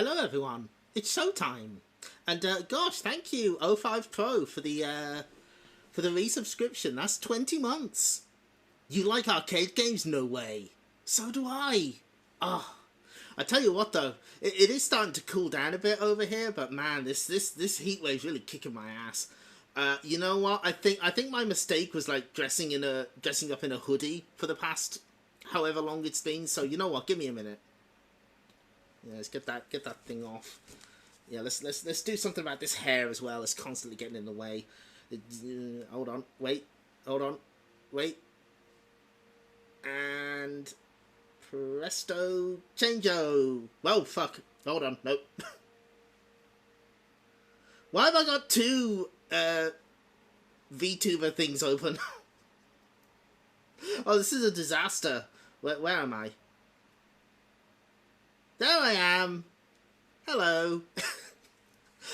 Hello everyone, it's showtime, and gosh, thank you O5 Pro for the resubscription. That's 20 months. You like arcade games? No way. So do I. Oh, I tell you what though, it is starting to cool down a bit over here, but man, this heat wave's really kicking my ass. You know what? I think my mistake was like dressing up in a hoodie for the past however long it's been. So you know what? Give me a minute. Yeah, let's get that thing off. Yeah, let's do something about this hair as well. It's constantly getting in the way. Hold on, wait, hold on, wait, and presto changeo. Whoa, fuck. Hold on, nope. Why have I got two VTuber things open? Oh, this is a disaster. Where am I? There I am. Hello.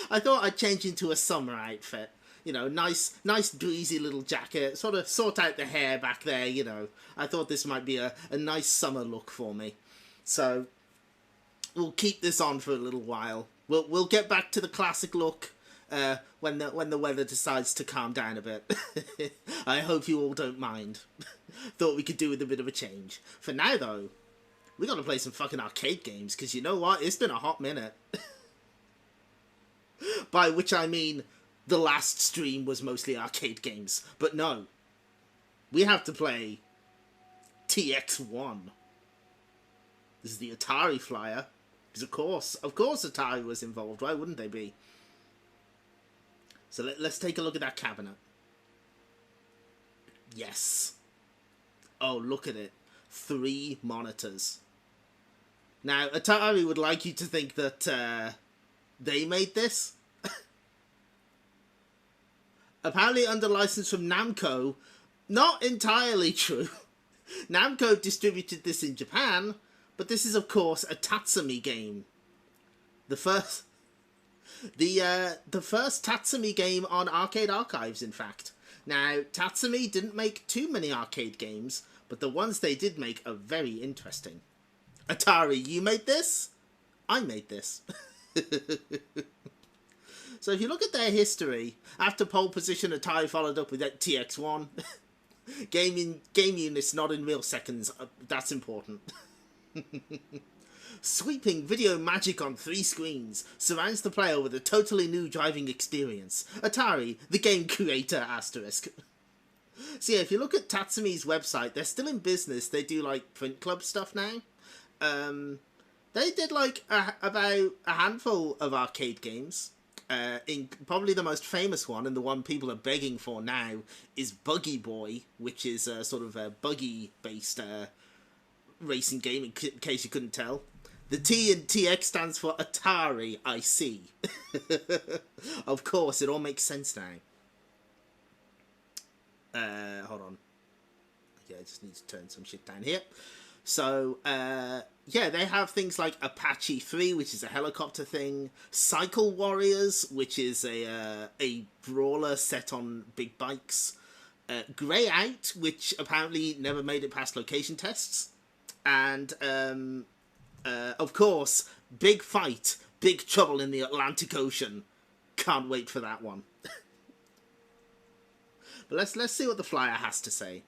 I thought I'd change into a summer outfit. You know, nice breezy little jacket. Sort of sort out the hair back there, you know. I thought this might be a nice summer look for me. So, we'll keep this on for a little while. We'll get back to the classic look when the weather decides to calm down a bit. I hope you all don't mind. Thought we could do with a bit of a change. For now, though, we gotta play some fucking arcade games, because you know what? It's been a hot minute. By which I mean, the last stream was mostly arcade games. But no. We have to play TX-1. This is the Atari flyer. Because of course Atari was involved. Why wouldn't they be? So let's take a look at that cabinet. Yes. Oh, look at it. 3 monitors. Now, Atari would like you to think that they made this. Apparently under license from Namco. Not entirely true. Namco distributed this in Japan, but this is of course a Tatsumi game. The first Tatsumi game on Arcade Archives, in fact. Now, Tatsumi didn't make too many arcade games, but the ones they did make are very interesting. Atari, you made this? I made this. So if you look at their history, after pole position, Atari followed up with TX-1. Game units not in real seconds, that's important. Sweeping video magic on 3 screens surrounds the player with a totally new driving experience. Atari, the game creator, asterisk. So yeah, if you look at Tatsumi's website, they're still in business. They do like print club stuff now. They did like about a handful of arcade games. In probably the most famous one, and the one people are begging for now, is Buggy Boy, which is sort of a buggy-based racing game, in case you couldn't tell. The T in TX stands for Atari, I see. Of course, it all makes sense now. Hold on. Yeah, I just need to turn some shit down here. So, yeah, they have things like Apache 3, which is a helicopter thing. Cycle Warriors, which is a brawler set on big bikes. Grey Out, which apparently never made it past location tests. And, of course, Big Fight, Big Trouble in the Atlantic Ocean. Can't wait for that one. But let's see what the flyer has to say.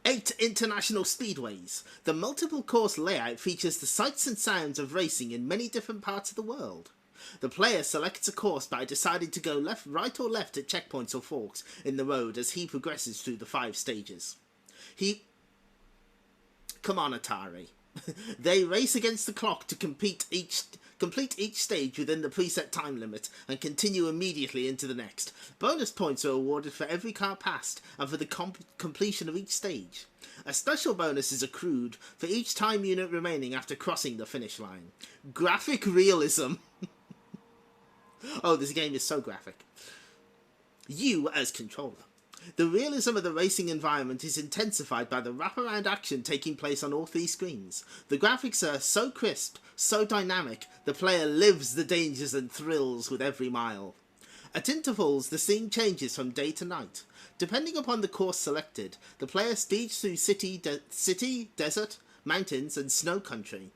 8 international speedways. The multiple course layout features the sights and sounds of racing in many different parts of the world. The player selects a course by deciding to go left, right or left at checkpoints or forks in the road as he progresses through the 5 stages. Come on, Atari. They race against the clock to complete each stage within the preset time limit and continue immediately into the next. Bonus points are awarded for every car passed and for the completion of each stage. A special bonus is accrued for each time unit remaining after crossing the finish line. Graphic realism. Oh, this game is so graphic. You as controller. The realism of the racing environment is intensified by the wraparound action taking place on all 3 screens. The graphics are so crisp, so dynamic, the player lives the dangers and thrills with every mile. At intervals, the scene changes from day to night. Depending upon the course selected, the player speeds through city, desert, mountains, and snow country.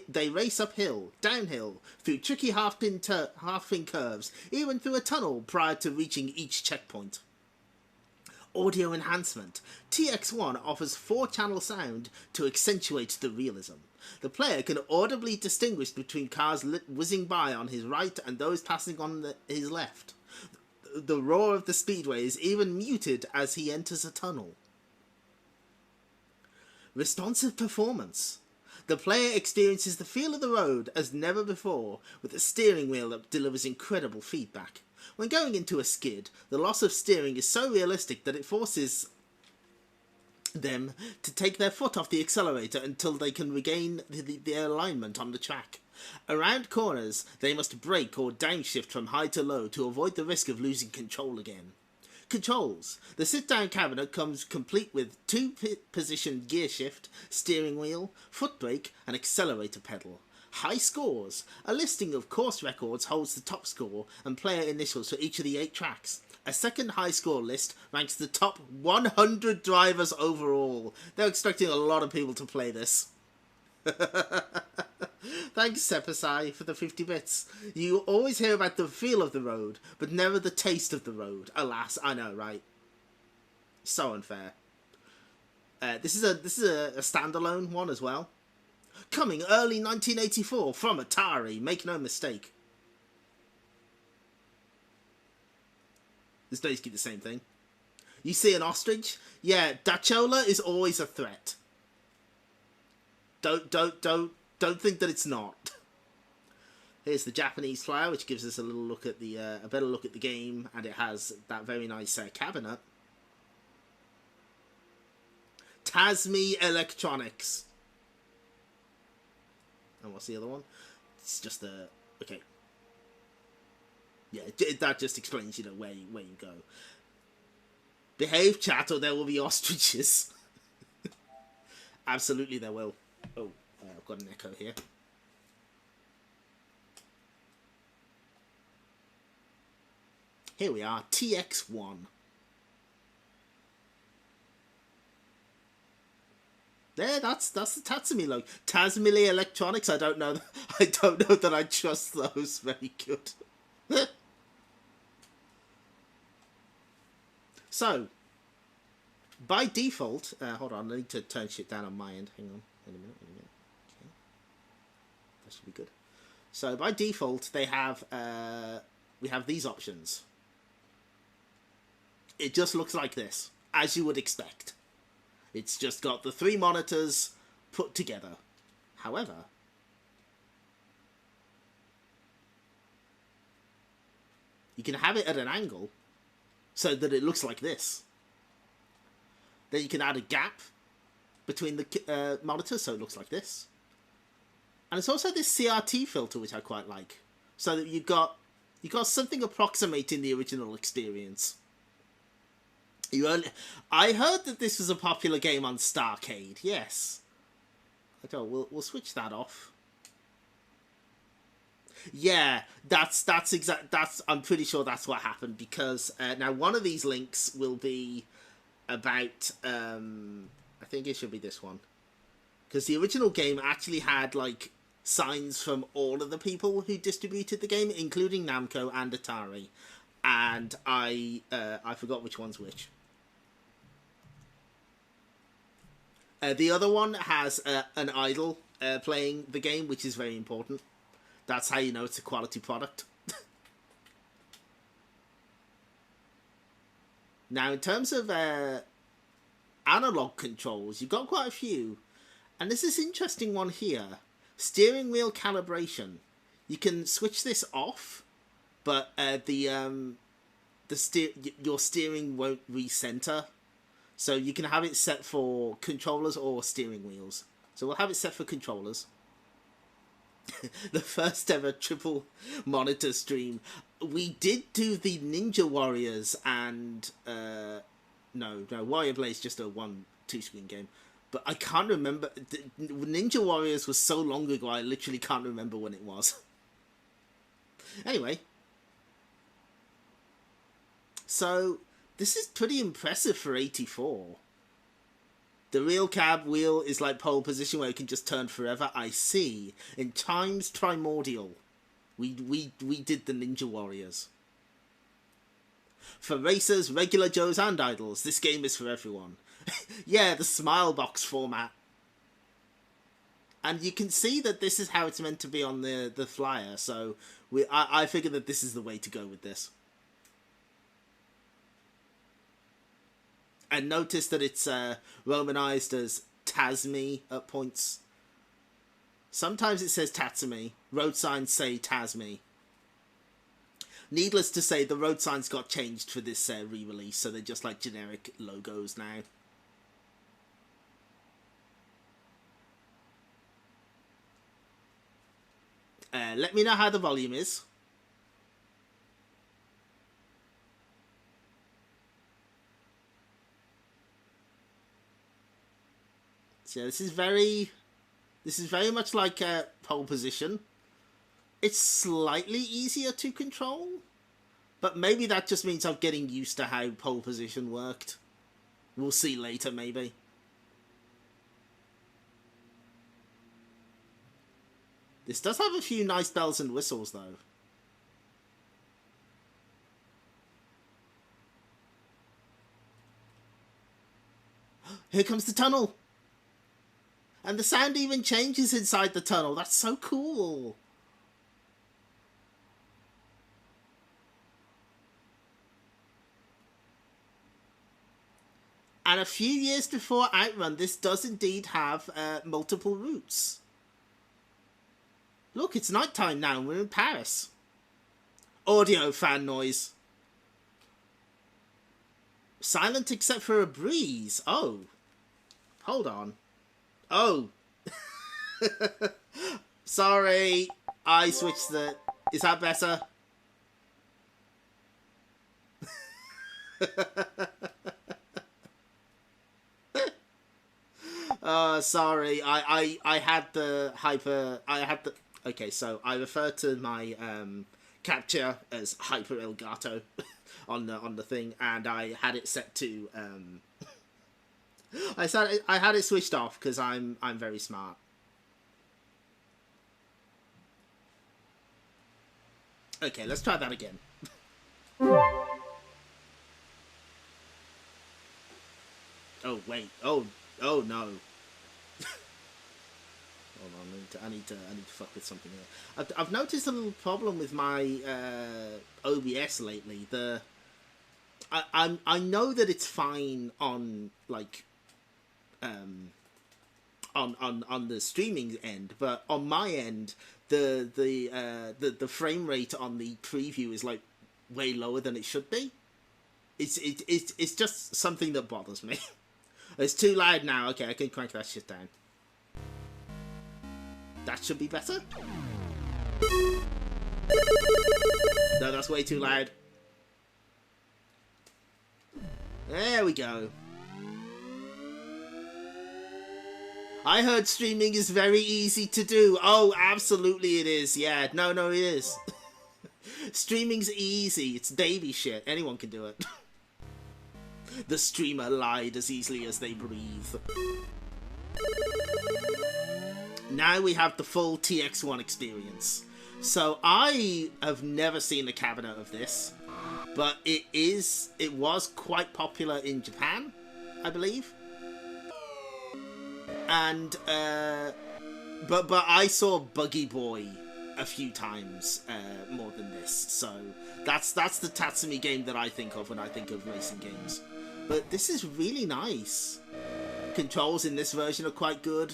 They race uphill, downhill, through tricky half-pin curves, even through a tunnel prior to reaching each checkpoint. Audio enhancement. TX-1 offers 4-channel sound to accentuate the realism. The player can audibly distinguish between cars whizzing by on his right and those passing on his left. The roar of the speedway is even muted as he enters a tunnel. Responsive performance. The player experiences the feel of the road as never before, with a steering wheel that delivers incredible feedback. When going into a skid, the loss of steering is so realistic that it forces them to take their foot off the accelerator until they can regain their alignment on the track. Around corners, they must brake or downshift from high to low to avoid the risk of losing control again. Controls. The sit-down cabinet comes complete with 2-position gear shift, steering wheel, foot brake, and accelerator pedal. High scores. A listing of course records holds the top score and player initials for each of the 8 tracks. A second high score list ranks the top 100 drivers overall. They're expecting a lot of people to play this. Thanks, Sepasai, for the 50 bits. You always hear about the feel of the road, but never the taste of the road. Alas, I know, right? So unfair. This is a standalone one as well. Coming early 1984 from Atari, make no mistake. It's basically the same thing. You see an ostrich? Yeah, Dachola is always a threat. Don't think that it's not. Here's the Japanese flyer, which gives us a little look at the a better look at the game, and it has that very nice cabinet. Tatsumi Electronics. And what's the other one? It's just a okay. Yeah, that just explains, you know, where you go. Behave, chat, or there will be ostriches. Absolutely, there will. Oh, I've got an echo here. Here we are, TX-1. There, that's the Tatsumi logo. Tatsumi Electronics. I don't know that I trust those. Very good. So, by default, hold on. I need to turn shit down on my end. Hang on, in a minute. Okay, that should be good. So by default, they have we have these options. It just looks like this, as you would expect. It's just got the 3 monitors put together. However, you can have it at an angle so that it looks like this. Then you can add a gap between the monitors so it looks like this. And it's also this CRT filter, which I quite like, so that you got something approximating the original experience. I heard that this was a popular game on Starcade. Yes. Okay, we'll switch that off. Yeah, that's I'm pretty sure that's what happened, because now one of these links will be about I think it should be this one, because the original game actually had like signs from all of the people who distributed the game, including Namco and Atari, and I forgot which one's which. The other one has an idol playing the game, which is very important. That's how you know it's a quality product. Now, in terms of analog controls, you've got quite a few. And there's this interesting one here. Steering wheel calibration. You can switch this off, but your steering won't recenter. So you can have it set for controllers or steering wheels. So we'll have it set for controllers. The first ever triple monitor stream. We did do the Ninja Warriors and no, Warrior Blade's just a 1-2 screen game. But I can't remember. Ninja Warriors was so long ago, I literally can't remember when it was. Anyway. So, This is pretty impressive for 84. The real cab wheel is like pole position where it can just turn forever. I see. In times primordial, we did the Ninja Warriors. For racers, regular Joes and idols, this game is for everyone. Yeah, the smile box format. And you can see that this is how it's meant to be on the flyer, so I figured that this is the way to go with this. And notice that it's romanized as Tatsumi at points. Sometimes it says Tatsumi. Road signs say Tatsumi. Needless to say, the road signs got changed for this re-release, so they're just like generic logos now. Let me know how the volume is. So this is very much like pole position. It's slightly easier to control, but maybe that just means I'm getting used to how pole position worked. We'll see later, maybe. This does have a few nice bells and whistles, though. Here comes the tunnel! And the sound even changes inside the tunnel. That's so cool! And a few years before Outrun, this does indeed have multiple routes. Look, it's nighttime now and we're in Paris. Audio fan noise. Silent except for a breeze. Oh. Hold on. Oh. Sorry. I switched the... Is that better? Sorry. I had the hyper... I had the... Okay, so I refer to my capture as Hyper Elgato on the thing, and I had it set to I had it switched off because I'm very smart. Okay, let's try that again. Oh wait. Oh no. Hold on, I need to fuck with something here. I've noticed a little problem with my OBS lately. I know that it's fine on like on the streaming end, but on my end the frame rate on the preview is like way lower than it should be. It's just something that bothers me. It's too loud now. Okay, I can crank that shit down. That should be better. No, that's way too loud. There we go. I heard streaming is very easy to do. Oh, absolutely it is. Yeah, no, it is. Streaming's easy. It's baby shit. Anyone can do it. The streamer lied as easily as they breathe. Now we have the full TX-1 experience. So I have never seen a cabinet of this, but it was quite popular in Japan, I believe. And but I saw Buggy Boy a few times more than this. So that's the Tatsumi game that I think of when I think of racing games. But this is really nice. Controls in this version are quite good.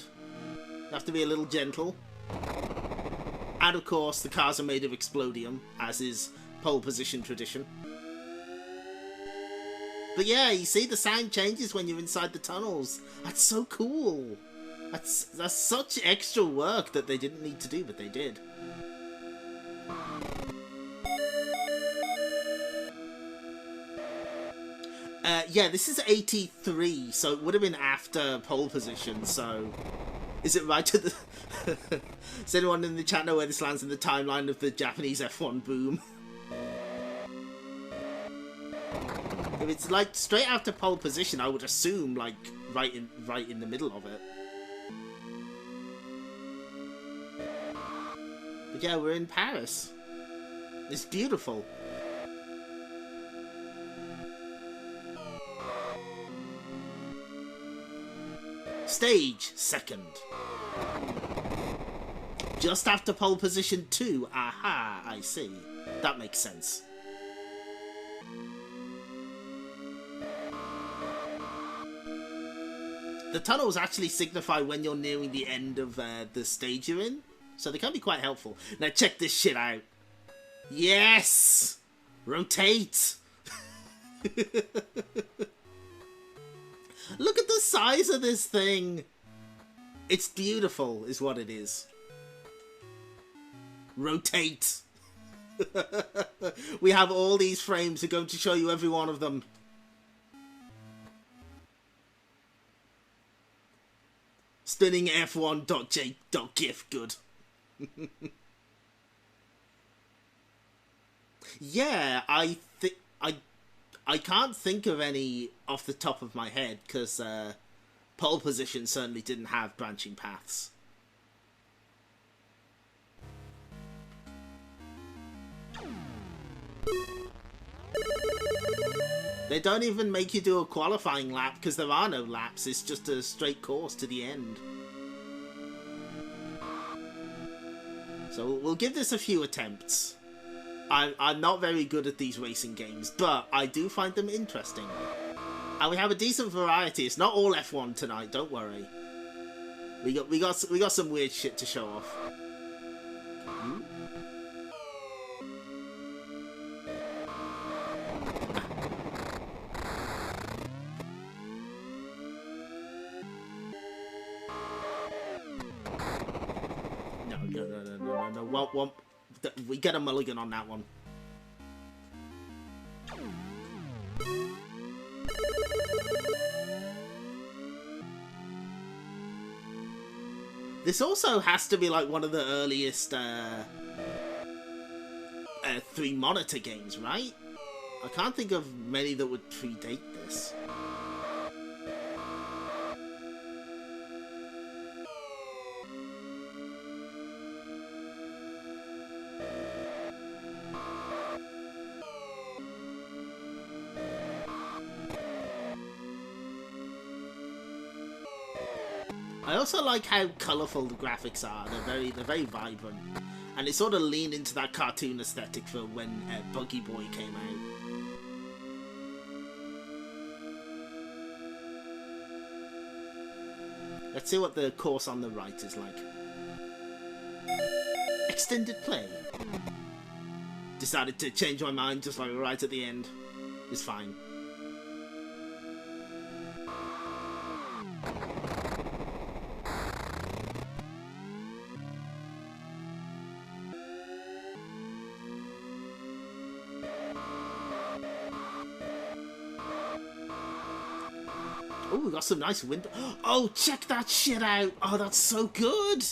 You have to be a little gentle. And of course, the cars are made of explodium, as is pole position tradition. But yeah, you see the sound changes when you're inside the tunnels. That's so cool. That's such extra work that they didn't need to do, but they did. Yeah, this is 83, so it would have been after pole position, so... Is it right to the... Does anyone in the chat know where this lands in the timeline of the Japanese F1 boom? If it's like straight after pole position, I would assume like right in the middle of it. But yeah, we're in Paris. It's beautiful. Stage second. Just after pole position 2. Aha, I see. That makes sense. The tunnels actually signify when you're nearing the end of the stage you're in, so they can be quite helpful. Now check this shit out. Yes! Rotate! Look at the size of this thing! It's beautiful, is what it is. Rotate! We have all these frames. We're going to show you every one of them. Spinning F1.j.gif, good. Yeah, I can't think of any off the top of my head, because pole position certainly didn't have branching paths. They don't even make you do a qualifying lap, because there are no laps, it's just a straight course to the end. So we'll give this a few attempts. I'm not very good at these racing games, but I do find them interesting. And we have a decent variety. It's not all F1 tonight, don't worry. We got some weird shit to show off. Hmm? No. We get a mulligan on that one. This also has to be like one of the earliest 3-monitor games, right? I can't think of many that would predate this. I also like how colourful the graphics are. They're very vibrant, and they sort of lean into that cartoon aesthetic for when Buggy Boy came out. Let's see what the course on the right is like. Extended play. Decided to change my mind just like right at the end. It's fine. Oh, we got some nice window. Oh, check that shit out. Oh, that's so good.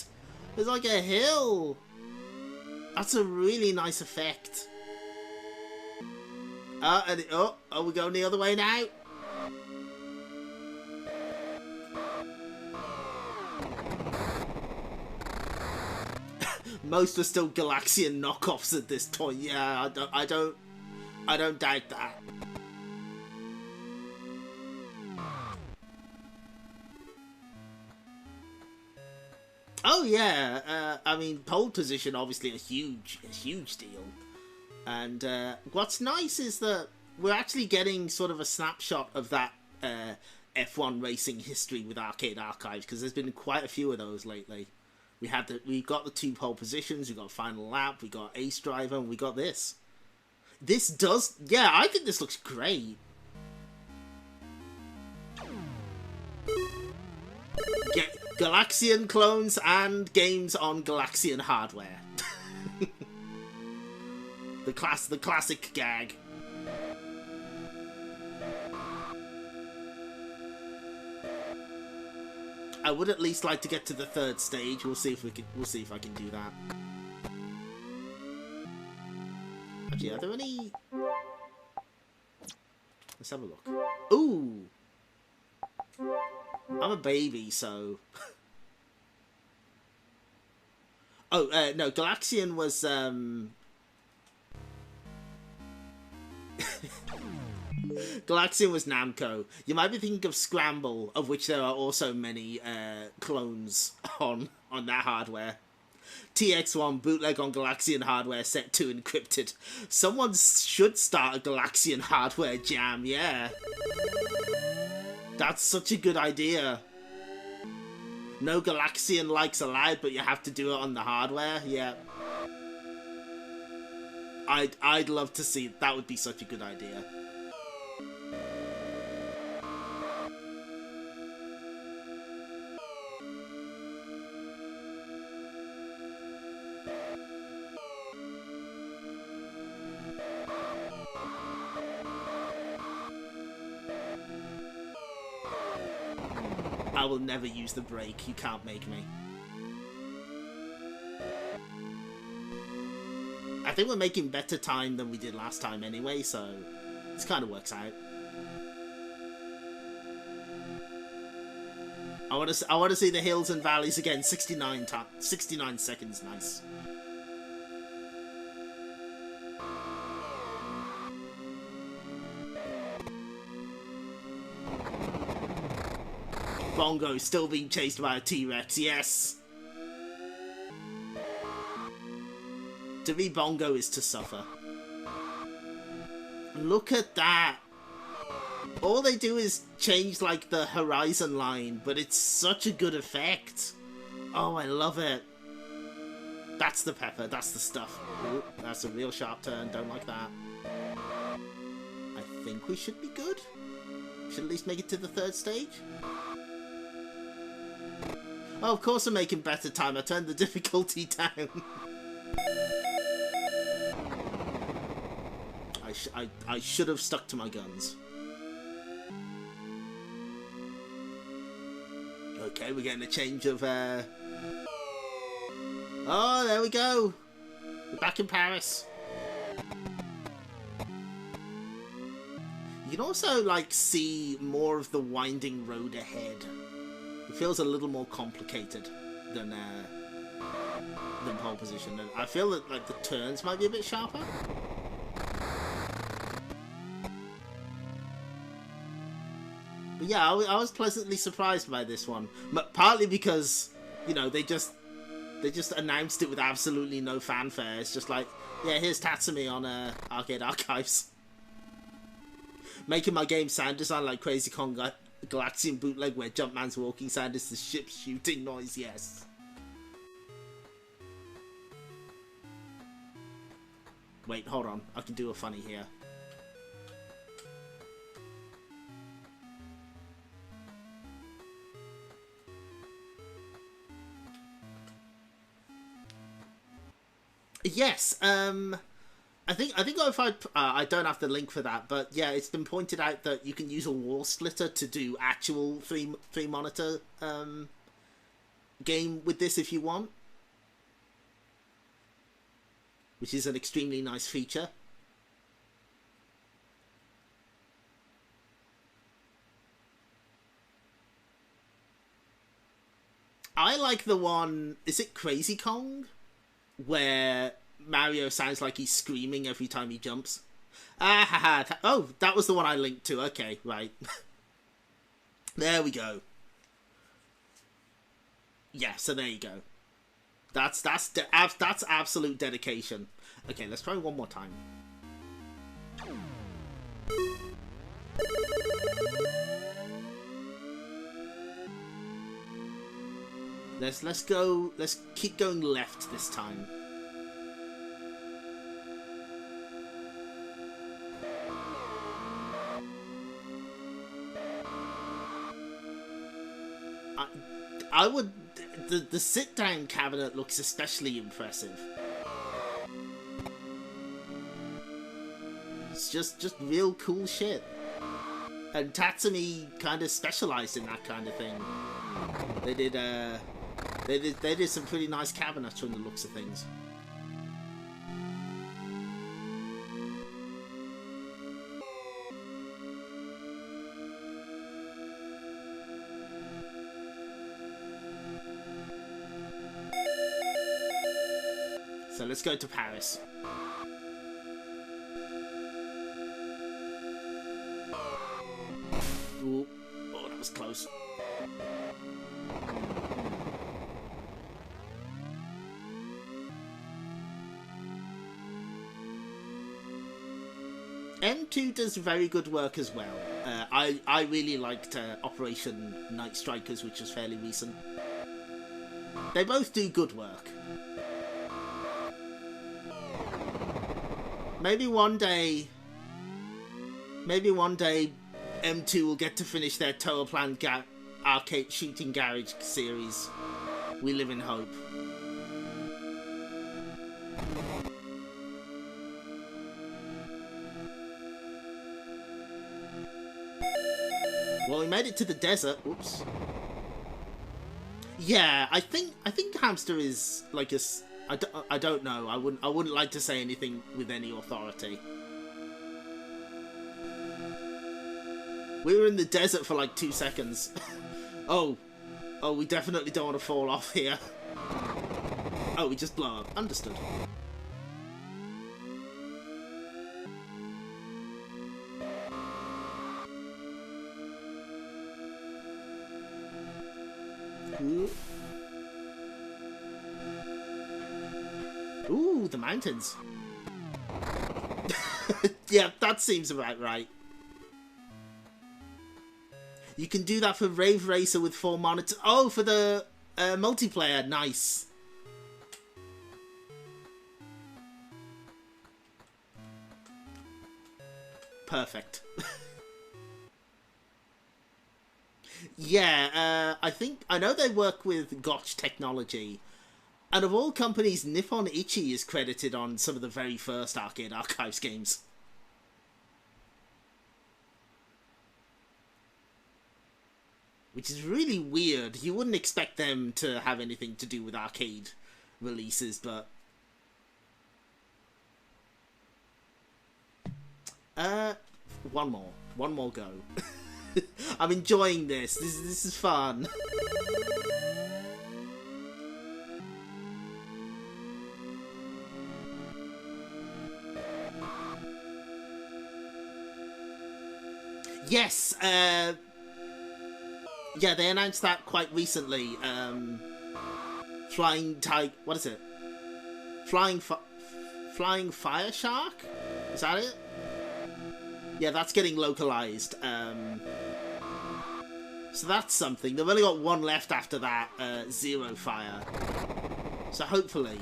There's like a hill. That's a really nice effect. Oh, we're going the other way now. Most are still Galaxian knockoffs at this point. Yeah, I don't doubt that. Oh yeah, I mean, pole position obviously a huge deal, and what's nice is that we're actually getting sort of a snapshot of that F1 racing history with Arcade Archives, because there's been quite a few of those lately. We got the 2 pole positions, we got Final Lap, we got Ace Driver, and we got this. This does, yeah, I think this looks great. Galaxian clones and games on Galaxian hardware. the classic gag. I would at least like to get to the 3rd stage. We'll see if I can do that. Actually, are there any? Let's have a look. Ooh! I'm a baby, so... Oh, no, Galaxian was, Galaxian was Namco. You might be thinking of Scramble, of which there are also many clones on that hardware. TX-1 bootleg on Galaxian hardware, set 2 encrypted. Someone should start a Galaxian hardware jam, yeah. That's such a good idea. No Galaxian likes allowed, but you have to do it on the hardware, yeah. I'd love to see, that would be such a good idea. I will never use the brake, you can't make me. I think we're making better time than we did last time anyway, so this kind of works out. I want to see the hills and valleys again. 69 seconds, nice. Bongo still being chased by a T-Rex, yes! To be Bongo is to suffer. Look at that! All they do is change, like, the horizon line, but it's such a good effect. Oh, I love it. That's the pepper, that's the stuff. Ooh, that's a real sharp turn, don't like that. I think we should be good. Should at least make it to the 3rd stage. Oh, of course I'm making better time. I turned the difficulty down. I should have stuck to my guns. Okay, we're getting a change of... Oh, there we go. We're back in Paris. You can also, like, see more of the winding road ahead. It feels a little more complicated than pole position. And I feel that, like, the turns might be a bit sharper. But yeah, I was pleasantly surprised by this one. Partly because, you know, they just announced it with absolutely no fanfare. It's just like, yeah, here's Tatsumi on Arcade Archives. Making my game sound design like Crazy Kong Galaxian bootleg where Jumpman's walking sound is the ship's shooting noise, yes. Wait, hold on. I can do a funny here. Yes, I think if I don't have the link for that, but yeah, it's been pointed out that you can use a wall splitter to do actual three monitor game with this if you want, which is an extremely nice feature. I like the one, is it Crazy Kong? Where Mario sounds like he's screaming every time he jumps. Ah, ha, ha. Oh, that was the one I linked to. Okay, right. There we go. Yeah, so there you go. That's absolute dedication. Okay, let's try one more time. Let's keep going left this time. I would... The sit-down cabinet looks especially impressive. It's just real cool shit. And Tatsumi kind of specialised in that kind of thing. They did some pretty nice cabinets from the looks of things. So let's go to Paris. Ooh. Oh, that was close. M2 does very good work as well. I really liked Operation Night Strikers, which was fairly recent. They both do good work. Maybe one day M2 will get to finish their Tower Plan arcade shooting garage series. We live in hope. Well, we made it to the desert. Oops. Yeah, I think Hamster is like a. I don't know. I wouldn't like to say anything with any authority. We were in the desert for like 2 seconds. Oh, we definitely don't want to fall off here. Oh, we just blow up. Understood. Ooh, the mountains. Yeah, that seems about right. You can do that for Rave Racer with 4 monitors. Oh, for the multiplayer. Nice. Perfect. Yeah, I know they work with Gotch Technology. And of all companies, Nippon Ichi is credited on some of the very first Arcade Archives games. Which is really weird. You wouldn't expect them to have anything to do with arcade releases, but... One more go. I'm enjoying this. This is fun. Yes, yeah, they announced that quite recently. Flying Tiger... What is it? Flying Fire Shark? Is that it? Yeah, that's getting localized. So that's something. They've only got one left after that, Zero Fire. So hopefully.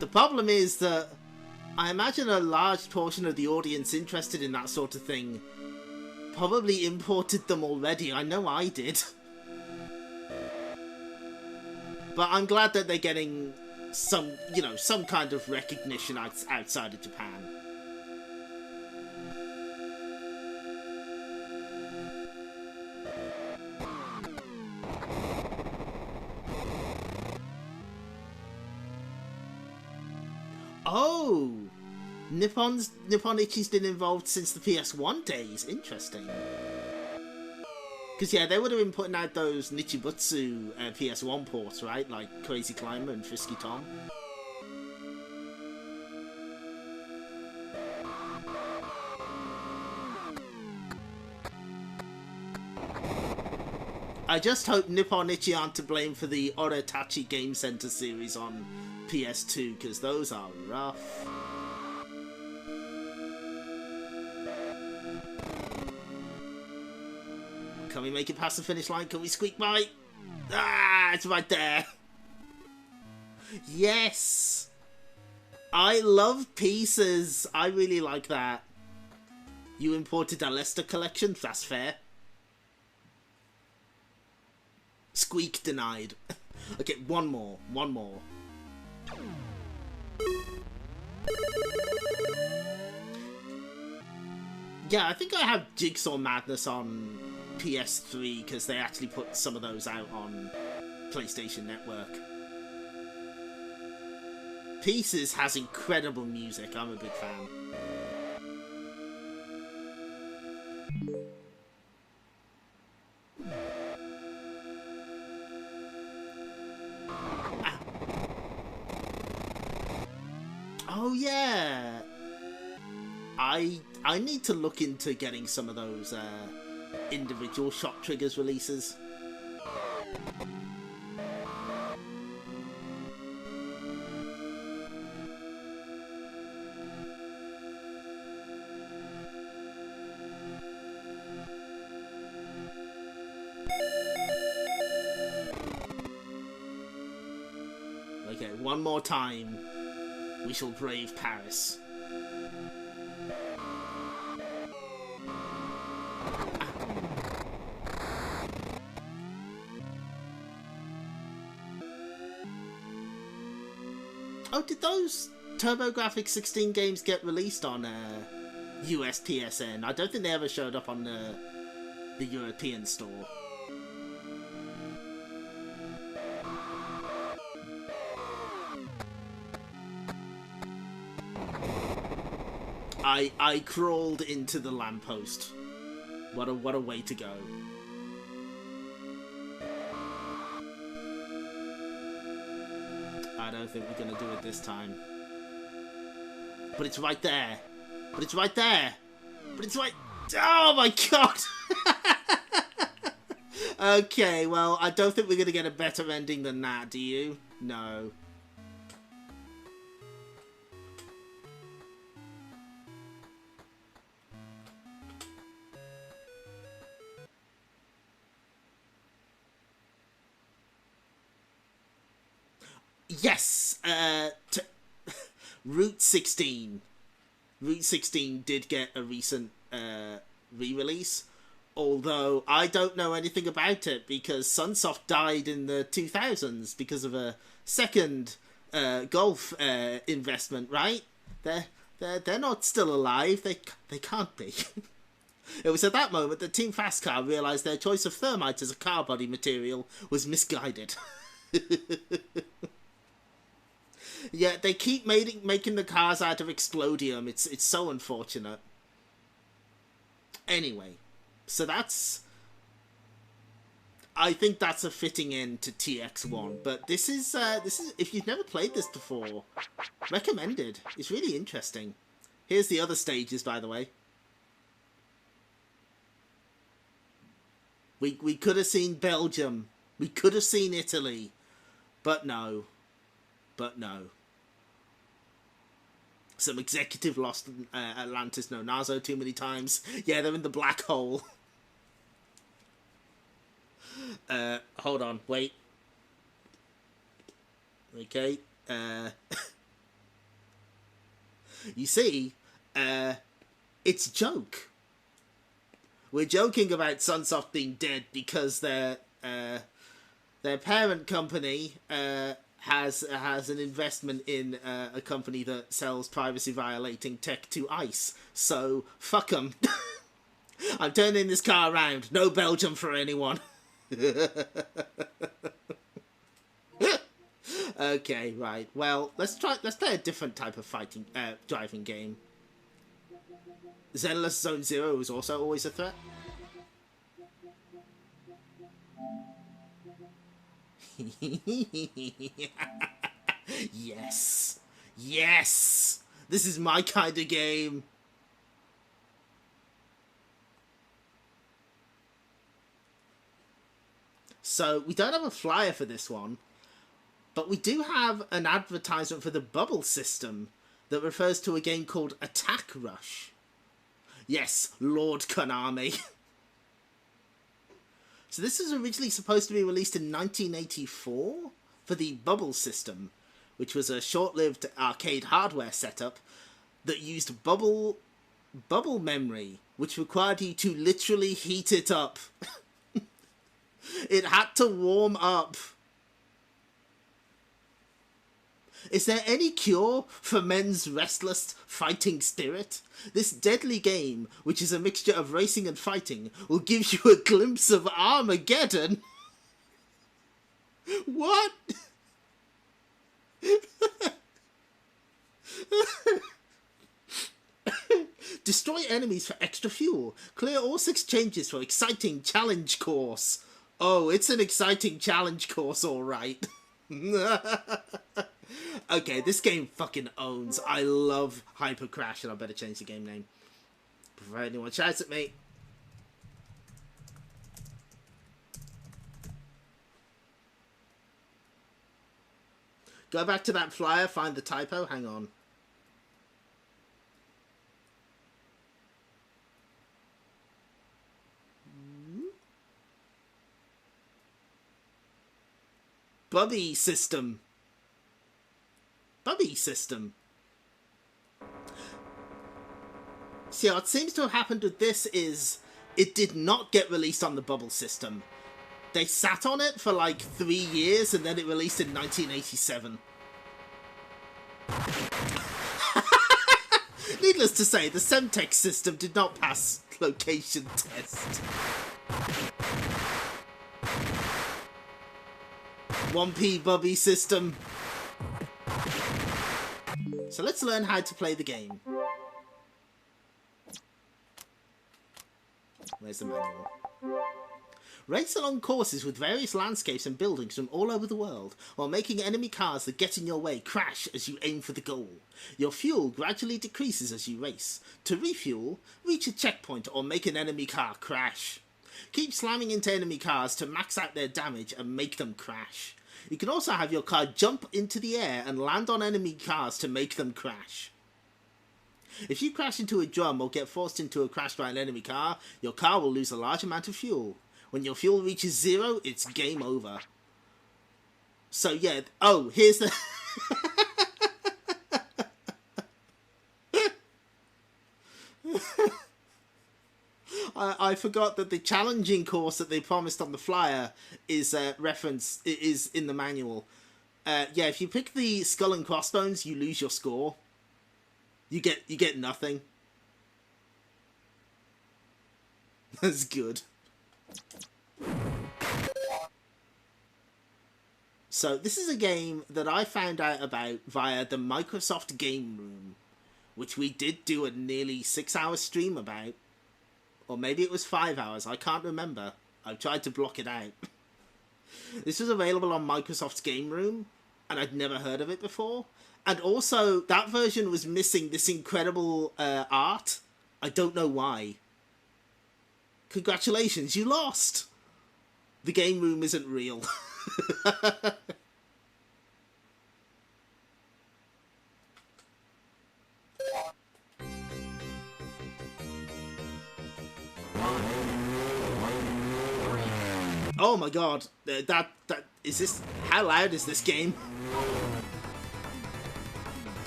The problem is that I imagine a large portion of the audience interested in that sort of thing probably imported them already. I know I did. But I'm glad that they're getting some, you know, some kind of recognition outside of Japan. Oh! Nippon Ichi's been involved since the PS1 days. Interesting. Because, yeah, they would have been putting out those Nichibutsu PS1 ports, right? Like Crazy Climber and Frisky Tom. I just hope Nippon Ichi aren't to blame for the Oretachi Game Center series on PS2, because those are rough. Can we make it past the finish line? Can we squeak by? Ah, it's right there. Yes! I love pieces. I really like that. You imported a Lester collection? That's fair. Squeak denied. Okay, one more. Yeah, I think I have Jigsaw Madness on PS3 because they actually put some of those out on PlayStation Network. Pieces has incredible music. I'm a big fan. Oh yeah. I need to look into getting some of those individual shot triggers releases. Okay, one more time. We shall brave Paris. Oh, did those TurboGrafx 16 games get released on US PSN? I don't think they ever showed up on the European store. I crawled into the lamppost. What a way to go. I don't think we're gonna do it this time. But it's right there. But it's right there. But it's right... Oh my god! Okay, well, I don't think we're gonna get a better ending than that, do you? No. Yes! Route 16. Route 16 did get a recent re-release, although I don't know anything about it because Sunsoft died in the 2000s because of a second golf investment, right? They're not still alive. They can't be. It was at that moment that Team Fastcar realised their choice of thermite as a car body material was misguided. Yeah, they keep making the cars out of explodium. It's so unfortunate. Anyway, so that's... I think that's a fitting end to TX-1. But this is if you've never played this before, recommended. It's really interesting. Here's the other stages, by the way. We could have seen Belgium. We could have seen Italy. But no. But no. Some executive lost Atlantis no Nazo too many times. Yeah, they're in the black hole. Hold on, wait. Okay. You see, it's a joke. We're joking about Sunsoft being dead because their parent company has an investment in a company that sells privacy-violating tech to ICE. So, fuck them. I'm turning this car around. No Belgium for anyone. Okay, right. Well, let's play a different type of driving game. Zenless Zone Zero is also always a threat. Yes. Yes! This is my kind of game. So, we don't have a flyer for this one, but we do have an advertisement for the bubble system that refers to a game called Attack Rush. Yes, Lord Konami. So this was originally supposed to be released in 1984 for the bubble system, which was a short-lived arcade hardware setup that used bubble memory, which required you to literally heat it up. It had to warm up. Is there any cure for men's restless fighting spirit? This deadly game, which is a mixture of racing and fighting, will give you a glimpse of Armageddon. What? Destroy enemies for extra fuel. Clear all 6 changes for exciting challenge course. Oh, it's an exciting challenge course, all right. Okay, this game fucking owns. I love Hyper Crash, and I better change the game name before anyone shouts at me. Go back to that flyer, find the typo, hang on. Bubby system. Bubby system. See, what seems to have happened with this is it did not get released on the Bubble system. They sat on it for like 3 years and then it released in 1987. Needless to say, the Semtex system did not pass location test. 1P Bubby system. So let's learn how to play the game. Where's the manual? Race along courses with various landscapes and buildings from all over the world, while making enemy cars that get in your way crash as you aim for the goal. Your fuel gradually decreases as you race. To refuel, reach a checkpoint or make an enemy car crash. Keep slamming into enemy cars to max out their damage and make them crash. You can also have your car jump into the air and land on enemy cars to make them crash. If you crash into a drum or get forced into a crash by an enemy car, your car will lose a large amount of fuel. When your fuel reaches 0, it's game over. So yeah, oh, here's the... I forgot that the challenging course that they promised on the flyer is is in the manual. Yeah, if you pick the skull and crossbones, you lose your score. You get nothing. That's good. So this is a game that I found out about via the Microsoft Game Room, which we did do a nearly 6-hour stream about. Or maybe it was 5 hours, I can't remember. I've tried to block it out. This was available on Microsoft's Game Room, and I'd never heard of it before. And also, that version was missing this incredible art. I don't know why. Congratulations, you lost! The Game Room isn't real. Oh my god, that is this, how loud is this game?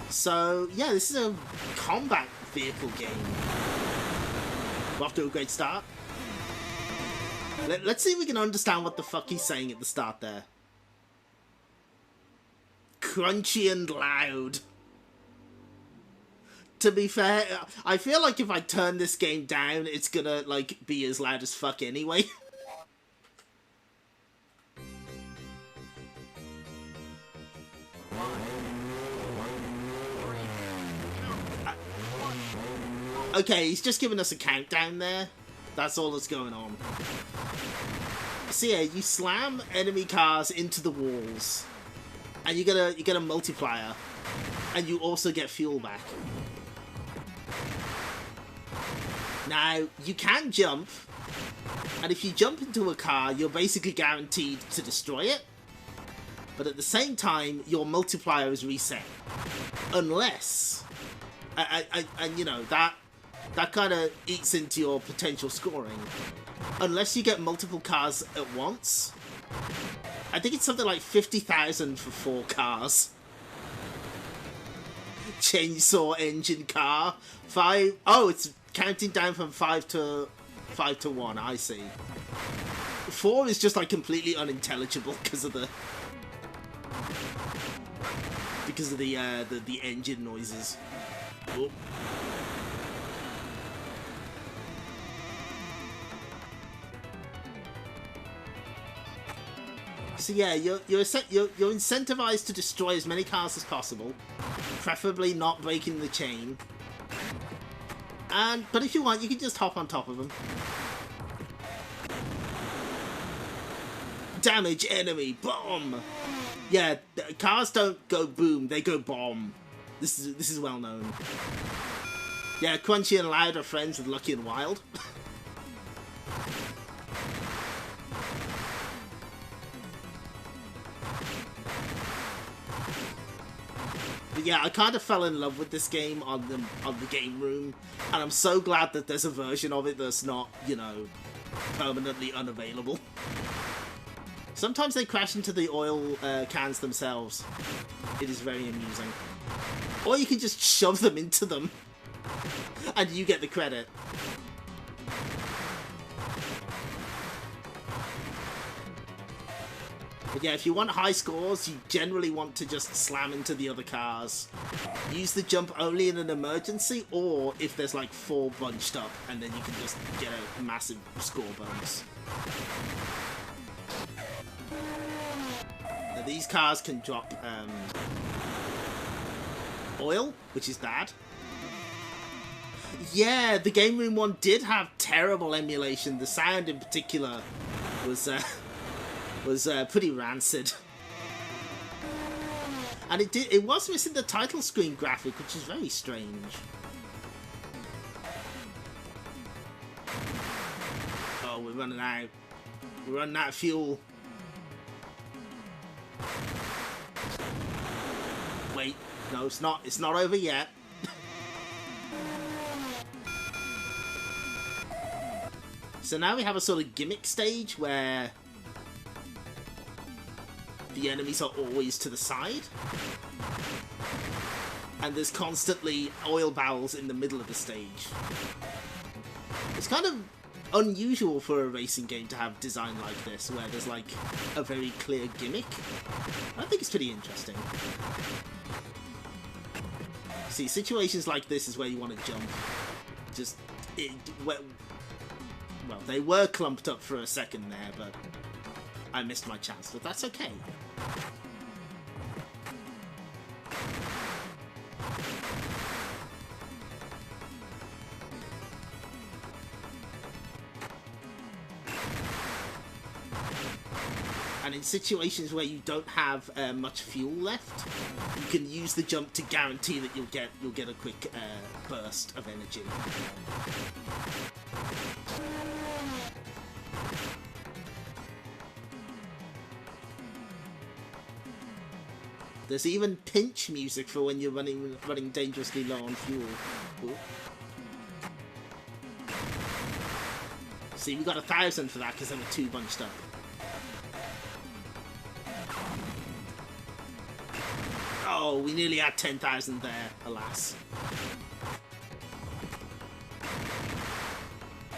So, yeah, this is a combat vehicle game. We're off to a great start. Let's see if we can understand what the fuck he's saying at the start there. Crunchy and loud. To be fair, I feel like if I turn this game down, it's gonna, like, be as loud as fuck anyway. Okay, he's just giving us a countdown there. That's all that's going on. So yeah, you slam enemy cars into the walls, and you get a multiplier, and you also get fuel back. Now, you can jump, and if you jump into a car, you're basically guaranteed to destroy it. But at the same time, your multiplier is reset. Unless... and you know, that kind of eats into your potential scoring. Unless you get multiple cars at once. I think it's something like 50,000 for 4 cars. Chainsaw engine car. 5... Oh, it's counting down from 5 to 1, I see. 4 is just like completely unintelligible because of the engine noises. Oh. So yeah, you're incentivized to destroy as many cars as possible, preferably not breaking the chain. But if you want, you can just hop on top of them. Damage enemy, bomb. Yeah, cars don't go boom, they go bomb. This is well known. Yeah, Crunchy and Loud are friends with Lucky and Wild. But yeah, I kind of fell in love with this game on the game room, and I'm so glad that there's a version of it that's not, you know, permanently unavailable. Sometimes they crash into the oil cans themselves. It is very amusing. Or you can just shove them into them, and you get the credit. But yeah, if you want high scores, you generally want to just slam into the other cars. Use the jump only in an emergency, or if there's like 4 bunched up, and then you can just get a massive score bonus. Now, these cars can drop oil, which is bad. Yeah, the Game Room one did have terrible emulation. The sound in particular was pretty rancid. And it was missing the title screen graphic, which is very strange. Oh, we're running out. We're running out of fuel. Wait, no, it's not. It's not over yet. So now we have a sort of gimmick stage where the enemies are always to the side, and there's constantly oil barrels in the middle of the stage. It's kind of unusual for a racing game to have design like this, where there's like a very clear gimmick. I think it's pretty interesting. See, situations like this is where you want to jump. Well, they were clumped up for a second there, but I missed my chance, but that's okay. And in situations where you don't have much fuel left, you can use the jump to guarantee that you'll get a quick burst of energy. There's even pinch music for when you're running dangerously low on fuel. Ooh. See, we got 1,000 for that because there were 2 bunched up. Oh, we nearly had 10,000 there, alas.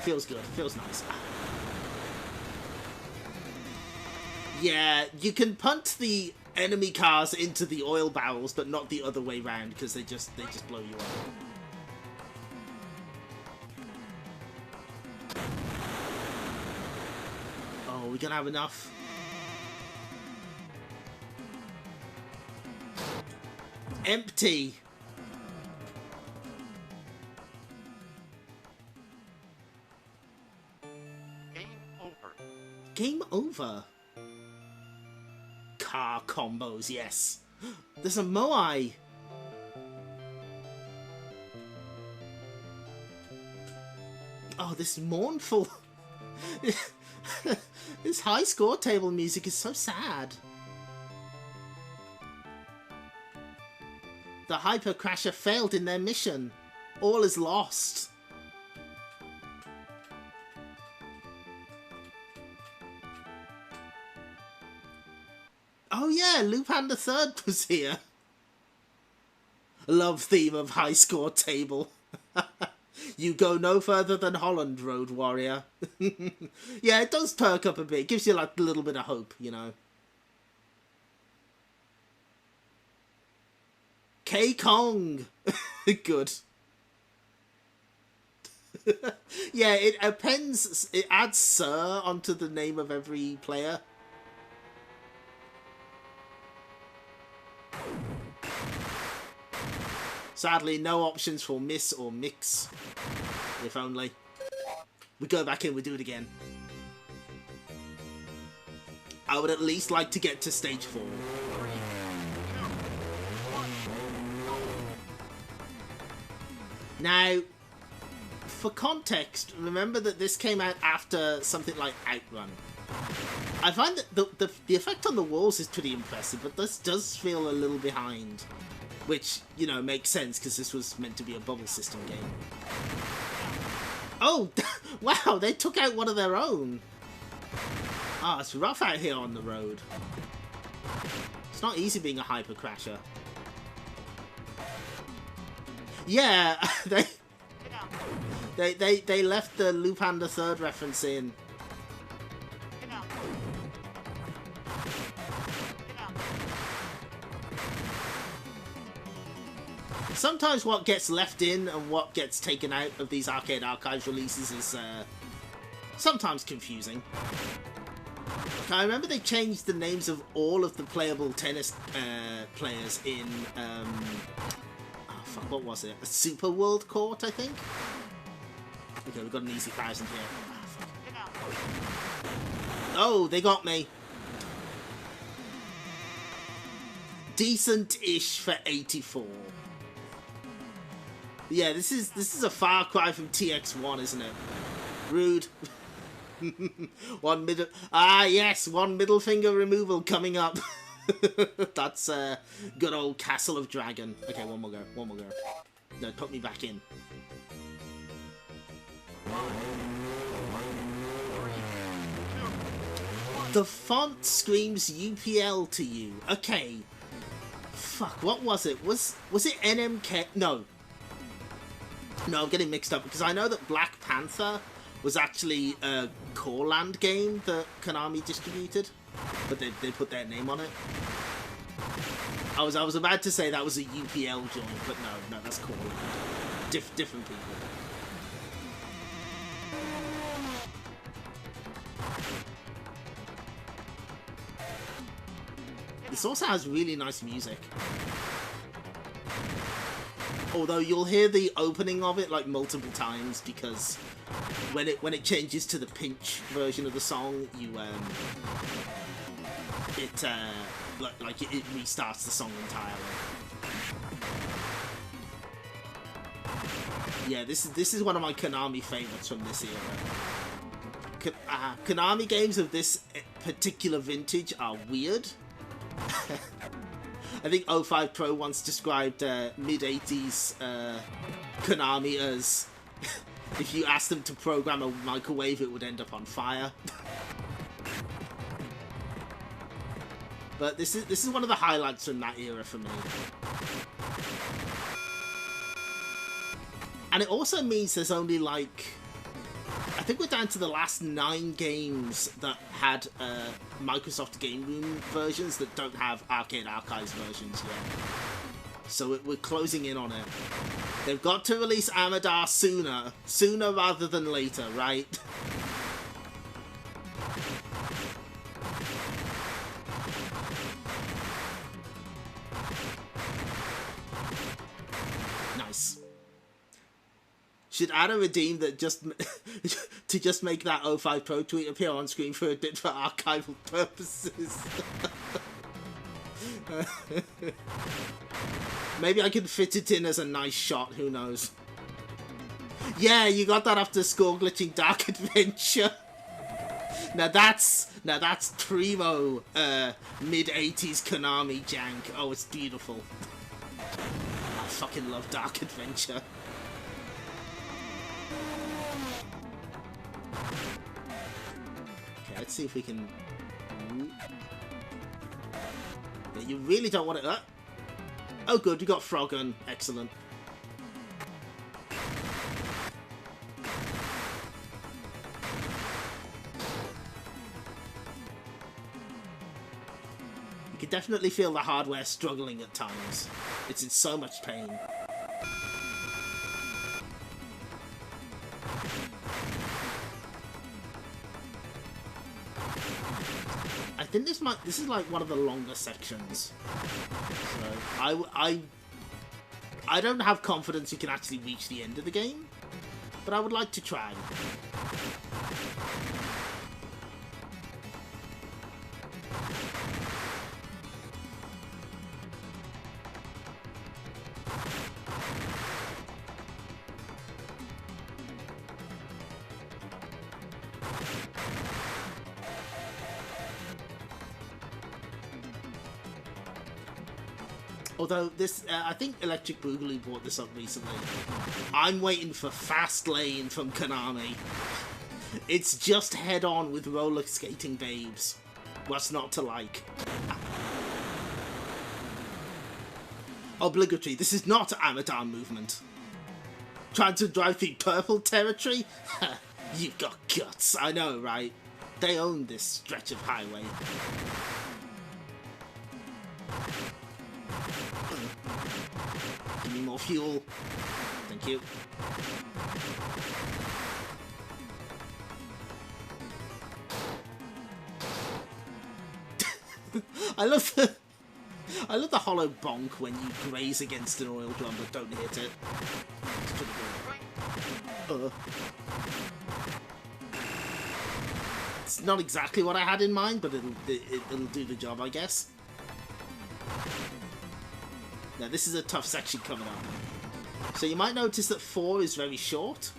Feels good, feels nice. Yeah, you can punt the enemy cars into the oil barrels, but not the other way round, because they just blow you up. Oh, we're gonna have enough. Empty. Game over. Game over. Car combos, yes. There's a Moai. Oh, this mournful. This high score table music is so sad. The Hyper Crasher failed in their mission. All is lost. Oh yeah, Lupin the Third was here. Love theme of high score table. You go no further than Holland, Road Warrior. Yeah, it does perk up a bit. It gives you like a little bit of hope, you know. K-Kong. Good. Yeah, it appends, it adds Sir onto the name of every player. Sadly, no options for miss or mix. If only. We go back in, we do it again. I would at least like to get to stage 4. Now, for context, remember that this came out after something like Outrun. I find that the effect on the walls is pretty impressive, but this does feel a little behind. Which, you know, makes sense, because this was meant to be a bubble system game. Oh, wow, they took out one of their own. Ah, it's rough out here on the road. It's not easy being a hyper crasher. Yeah, they left the Lupin the Third reference in. Sometimes what gets left in and what gets taken out of these Arcade Archives releases is sometimes confusing. I remember they changed the names of all of the playable tennis players in, oh fuck, what was it? A Super World Court, I think? Okay, we've got an easy 1,000 here. Oh, fuck. Oh, they got me. Decent-ish for 84. Yeah, this is a far cry from TX-1, isn't it? Rude. One middle finger removal coming up. That's good old Castle of Dragon. Okay, one more go. No, put me back in. The font screams UPL to you. Okay. Fuck, what was it? Was it NMK? No, I'm getting mixed up because I know that Black Panther was actually a Core-Land game that Konami distributed, but they put their name on it. I was about to say that was a UPL joint, but no, that's Core-Land. Different people. This also has really nice music. Although you'll hear the opening of it like multiple times because when it changes to the pinch version of the song, you it restarts the song entirely. Yeah, this is one of my Konami favorites from this era. Konami games of this particular vintage are weird. I think 05 Pro once described mid-80s Konami as if you asked them to program a microwave, it would end up on fire. But this is one of the highlights from that era for me. And it also means there's only like, I think we're down to the last 9 games that had Microsoft Game Room versions that don't have Arcade Archives versions yet. So we're closing in on it. They've got to release Armadillo sooner rather than later, right? Nice. Should add a redeem that just to just make that 05 Pro tweet appear on screen for a bit for archival purposes. Maybe I could fit it in as a nice shot, who knows. Yeah, you got that after score glitching Dark Adventure. Now that's primo mid-80s Konami jank. Oh, it's beautiful. I fucking love Dark Adventure. Okay, let's see if we can... Yeah, you really don't want it... Oh good, you got Froggun. Excellent. You can definitely feel the hardware struggling at times. It's in so much pain. I think this is like one of the longer sections. So I don't have confidence you can actually reach the end of the game, but I would like to try. Although this, I think Electric Boogaloo brought this up recently. I'm waiting for Fast Lane from Konami. It's just head on with roller skating babes. What's not to like? Obligatory. This is not Armadillo movement. Trying to drive through purple territory? You've got guts. I know, right? They own this stretch of highway. Give me more fuel. Thank you. I love the hollow bonk when you graze against an oil drum but don't hit it. It's pretty good. It's not exactly what I had in mind, but it'll do the job, I guess. Now this is a tough section coming up. So you might notice that 4 is very short.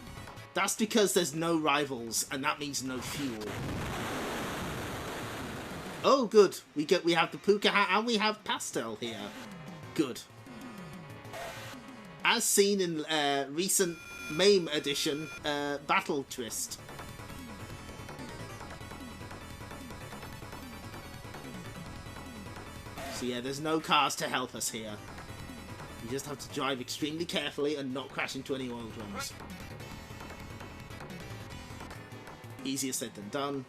That's because there's no rivals, and that means no fuel. Oh, good. We have the puka hat and we have pastel here. Good. As seen in recent MAME edition, Battle Twist. So yeah, there's no cars to help us here. You just have to drive extremely carefully and not crash into any oil drums. Easier said than done.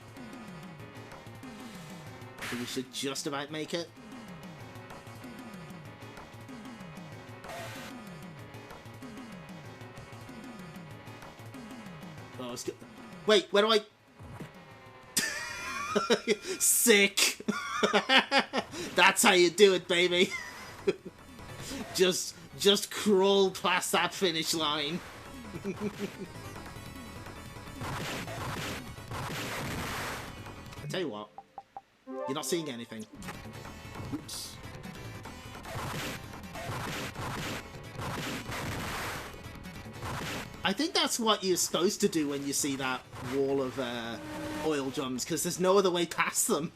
We should just about make it. Oh, it's good. Wait, where do I... Sick! That's how you do it, baby. just crawl past that finish line. I tell you what. You're not seeing anything. Oops. I think that's what you're supposed to do when you see that wall of oil drums, because there's no other way past them.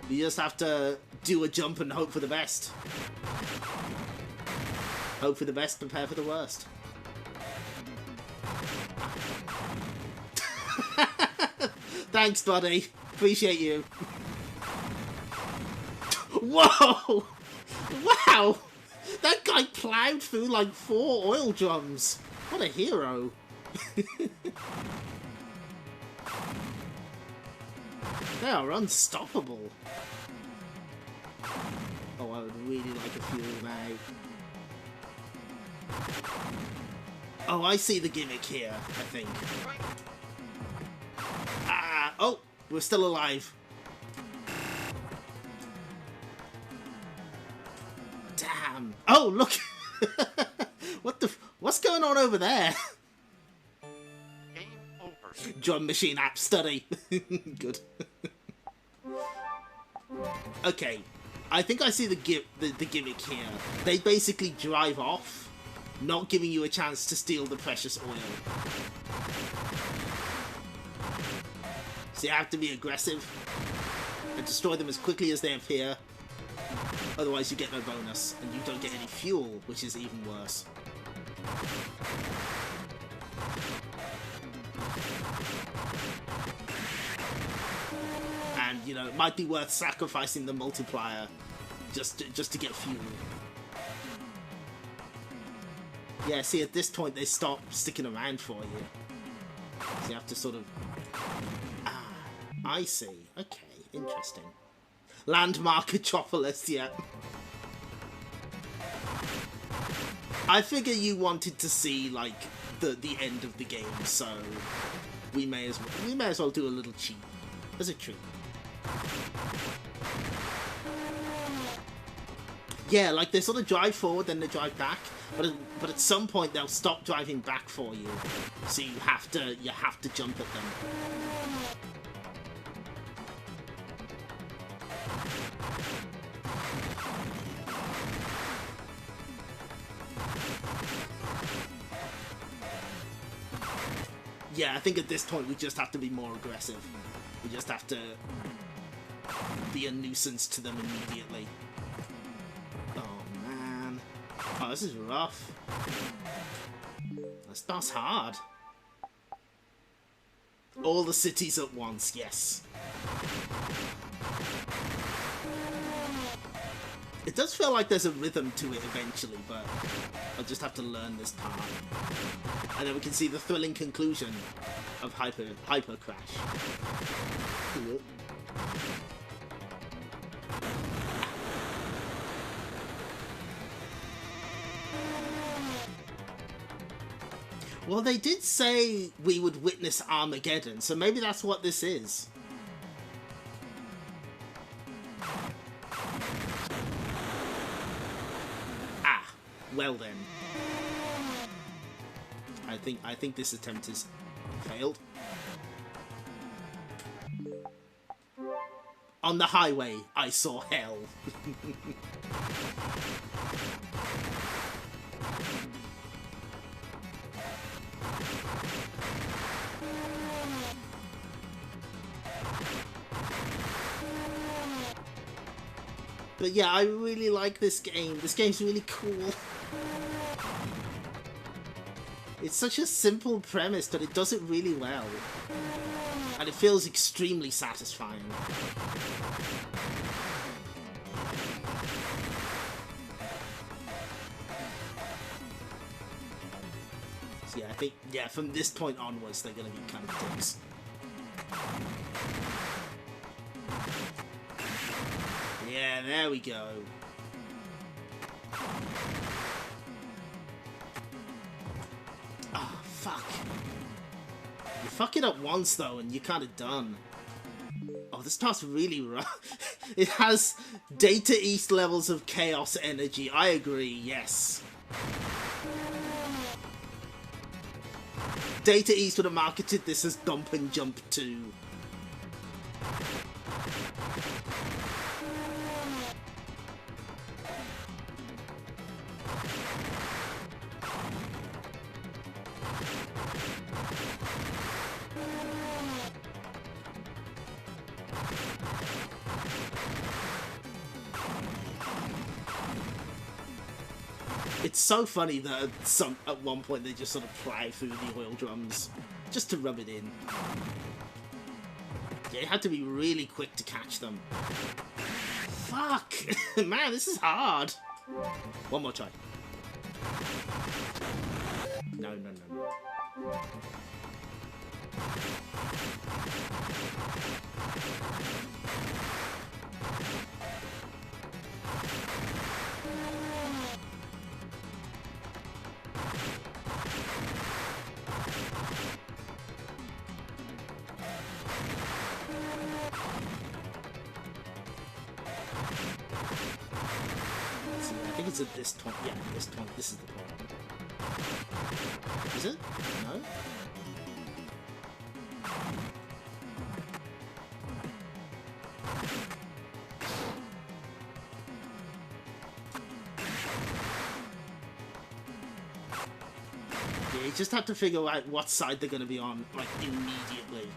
You just have to do a jump and hope for the best. Hope for the best, prepare for the worst. Thanks, buddy. Appreciate you. Whoa! Wow! That guy plowed through like 4 oil drums. What a hero. They are unstoppable. Oh, I would really like a fuel now. Oh, I see the gimmick here, I think. Oh, we're still alive. Damn. Oh, look. What's going on over there? Game over. Drum machine app study. Good. Okay. I think I see the gimmick here. They basically drive off, not giving you a chance to steal the precious oil. So you have to be aggressive and destroy them as quickly as they appear. Otherwise you get no bonus and you don't get any fuel, which is even worse. And, you know, it might be worth sacrificing the multiplier just to get fuel. Yeah, see, at this point they stop sticking around for you. So you have to sort of... I see. Okay, interesting. Landmark Metropolis, yeah. I figure you wanted to see like the end of the game, so we may as well do a little cheat as a treat. Yeah, like they sort of drive forward, then they drive back, but at some point they'll stop driving back for you, so you have to jump at them. Yeah, I think at this point we just have to be more aggressive. We just have to be a nuisance to them immediately. Oh man. Oh, this is rough. That's hard. All the cities at once, yes. It does feel like there's a rhythm to it eventually, but I'll just have to learn this part. And then we can see the thrilling conclusion of Hyper Crash. Well, they did say we would witness Armageddon, so maybe that's what this is. Ah, well then. I think this attempt is failed. On the highway, I saw hell. But yeah, I really like this game. This game's really cool. It's such a simple premise, but it does it really well. And it feels extremely satisfying. So yeah, I think, yeah, from this point onwards, they're going to be kind of dicks. Yeah, there we go. Oh, fuck. You fuck it up once, though, and you're kind of done. Oh, this part's really rough. It has Data East levels of chaos energy. I agree, yes. Data East would have marketed this as Dump and Jump 2. It's so funny that at one point they just sort of plow through the oil drums just to rub it in. Yeah, you had to be really quick to catch them. Fuck! Man, this is hard. One more try. No, no, no, no. It's at this point. Yeah, this point. This is the point. Is it? No? Yeah, you just have to figure out what side they're going to be on, like, immediately.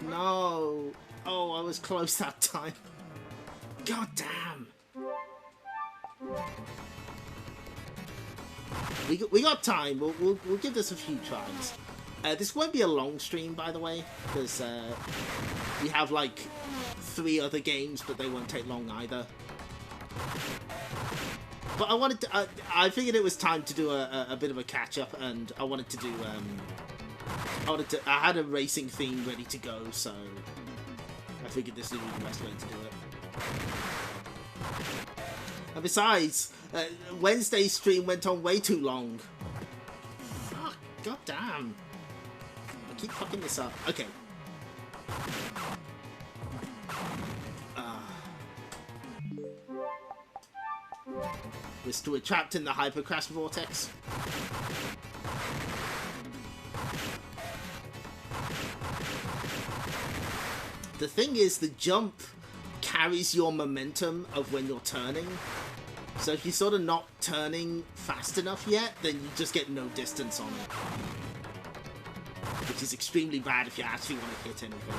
No! Oh, I was close that time. God damn! We got time. We'll give this a few tries. This won't be a long stream, by the way, because we have like 3 other games, but they won't take long either. But I wanted to. I figured it was time to do a bit of a catch up, and I wanted to do. I had a racing theme ready to go, so I figured this would be the best way to do it. And besides, Wednesday's stream went on way too long. Fuck, god damn. I keep fucking this up. Okay. We're trapped in the hypercrash vortex. The thing is, the jump carries your momentum of when you're turning. So if you're sort of not turning fast enough yet, then you just get no distance on it. Which is extremely bad if you actually want to hit anything.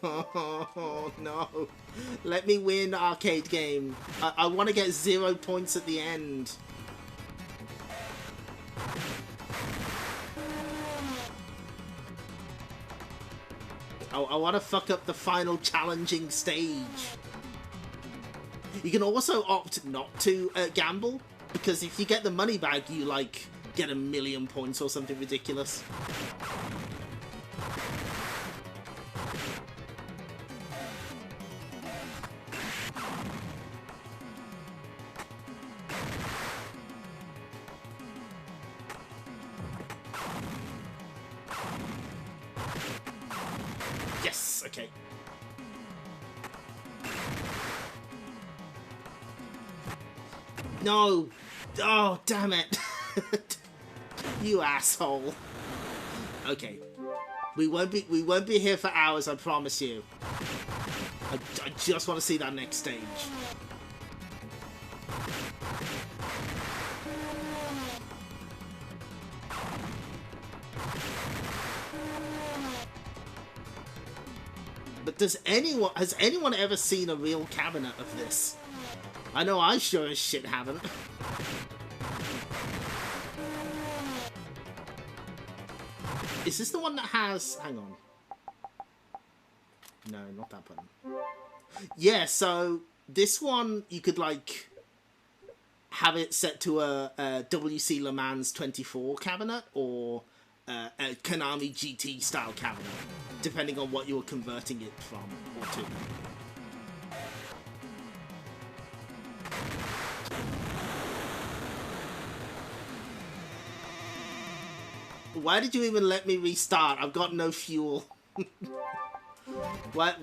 Oh no. Let me win, arcade game. I want to get 0 points at the end. I want to fuck up the final challenging stage. You can also opt not to gamble, because if you get the money back, you, like, get 1,000,000 points or something ridiculous. Yes, okay. No! Oh, damn it! You asshole. Okay. We won't be here for hours, I promise you. I just want to see that next stage. But has anyone ever seen a real cabinet of this? I know I sure as shit haven't. Is this the one that has... Hang on. No, not that button. Yeah, so this one, you could, like, have it set to a WC Le Mans 24 cabinet or a Konami GT style cabinet, depending on what you were converting it from or to. Why did you even let me restart? I've got no fuel. Why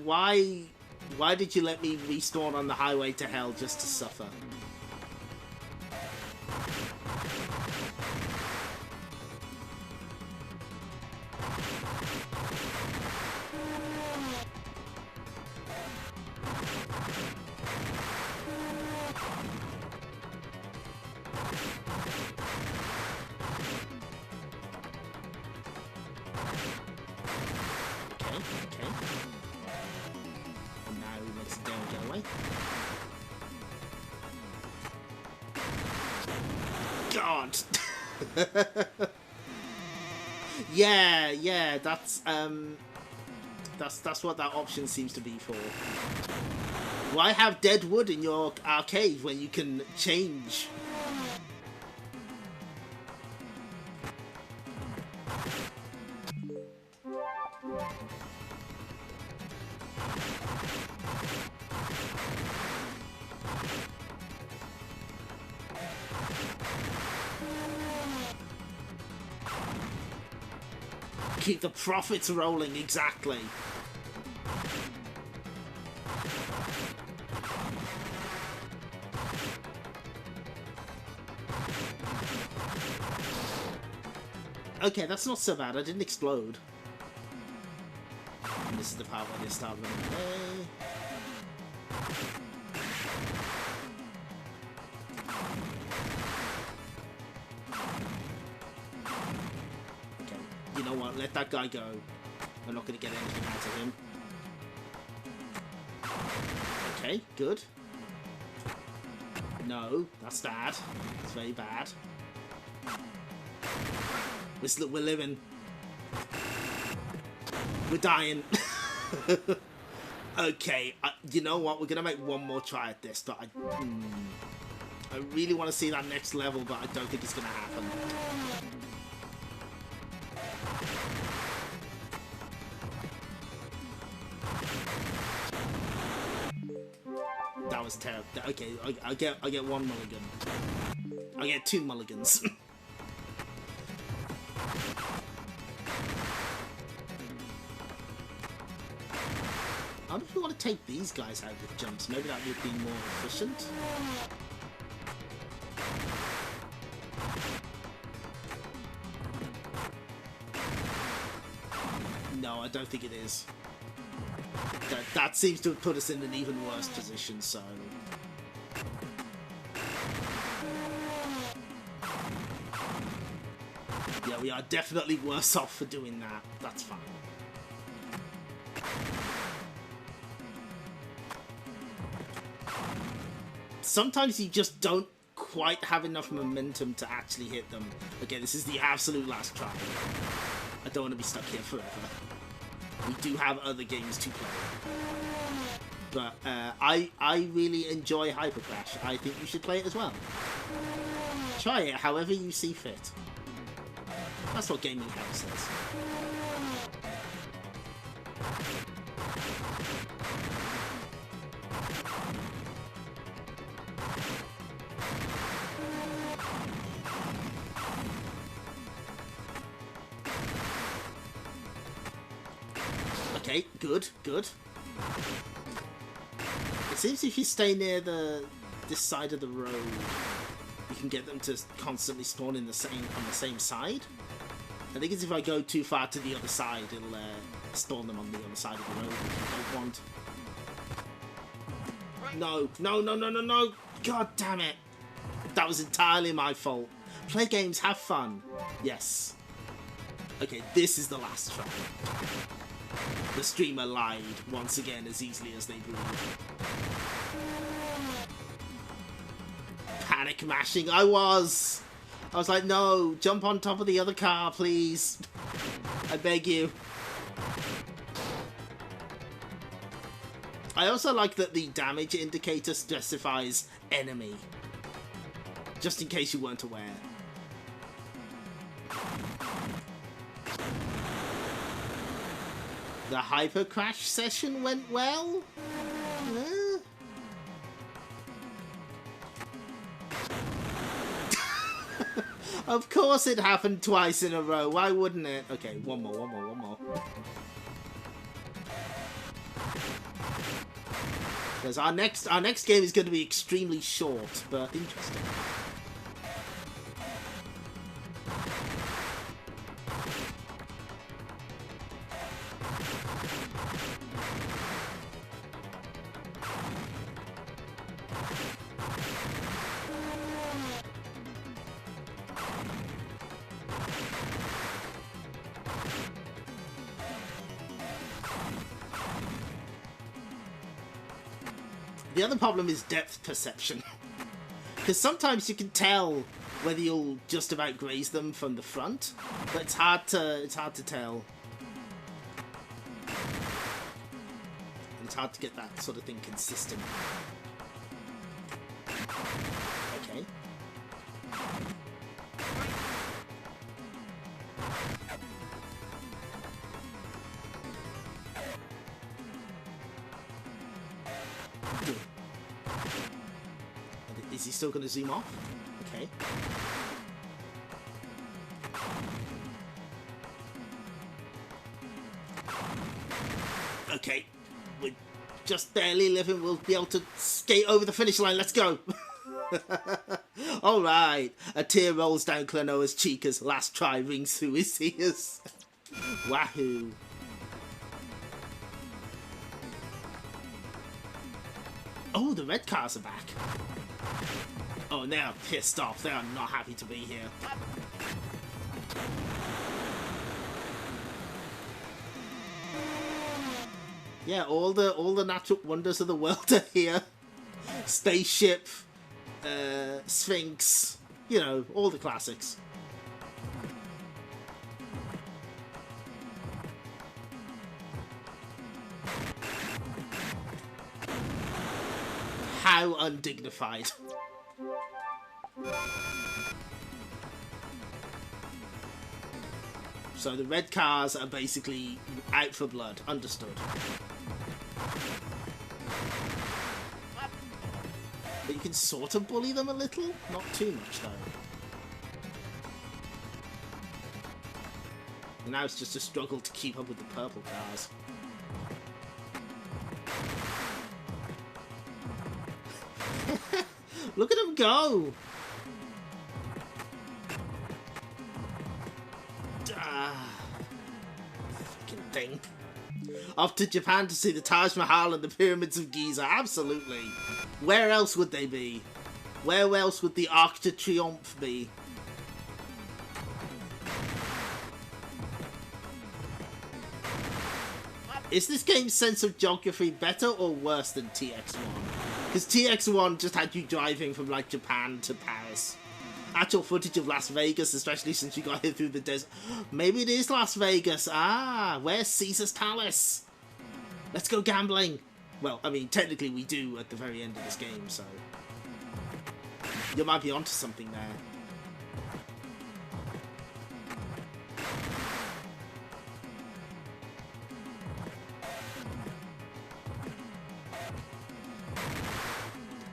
did you let me respawn on the highway to hell just to suffer? God. yeah, that's what that option seems to be for. Why have dead wood in your arcade when you can change? Keep the profits rolling, exactly. Okay, that's not so bad. I didn't explode. And this is the part where they start running away. You know what? Let that guy go. I'm not going to get anything out of him. Okay, good. No, that's bad. It's very bad. We're living. We're dying. Okay, you know what? We're going to make one more try at this, but I really want to see that next level, but I don't think it's going to happen. That was terrible. Okay, I get one mulligan. I get 2 mulligans. I wonder if we want to take these guys out with jumps. Maybe that would be more efficient. No, I don't think it is. That seems to have put us in an even worse position, so... Yeah, we are definitely worse off for doing that. That's fine. Sometimes you just don't quite have enough momentum to actually hit them. Okay, this is the absolute last try. I don't want to be stuck here forever. We do have other games to play. But I really enjoy Hyper Crash. I think you should play it as well. Try it however you see fit. That's what Gaming House says. Okay, good, good. It seems if you stay near this side of the road, you can get them to constantly spawn in on the same side. I think it's if I go too far to the other side, it'll spawn them on the other side of the road, which I don't want. No, no, no, no, no, no! God damn it! That was entirely my fault. Play games, have fun. Yes. Okay, this is the last try. The streamer lied once again as easily as they breathe. Panic mashing, I was like, no, jump on top of the other car, please. I beg you. I also like that the damage indicator specifies enemy. Just in case you weren't aware. The Hyper Crash session went well? Of course it happened twice in a row. Why wouldn't it? Okay, one more. Because our next game is going to be extremely short, but interesting. The other problem is depth perception. Because sometimes you can tell whether you'll just about graze them from the front, but it's hard to tell. And it's hard to get that sort of thing consistent. Okay. Is he still going to zoom off? Okay. Okay. We're just barely living. We'll be able to skate over the finish line. Let's go. Alright. A tear rolls down Klonoa's cheek as last try rings through his ears. Wahoo. Oh, the red cars are back. Oh, they are pissed off. They are not happy to be here. Yeah, all the natural wonders of the world are here. Spaceship, Sphinx, you know, all the classics. How undignified. So the red cars are basically out for blood. Understood. But you can sort of bully them a little. Not too much, though. And now it's just a struggle to keep up with the purple cars. Look at him go! fucking thing. Off to Japan to see the Taj Mahal and the pyramids of Giza. Absolutely. Where else would they be? Where else would the Arc de Triomphe be? Is this game's sense of geography better or worse than TX-1? Because TX-1 just had you driving from, like, Japan to Paris. Actual footage of Las Vegas, especially since you got here through the desert. Maybe it is Las Vegas. Ah, where's Caesar's Palace? Let's go gambling. Well, I mean, technically we do at the very end of this game, so... You might be onto something there.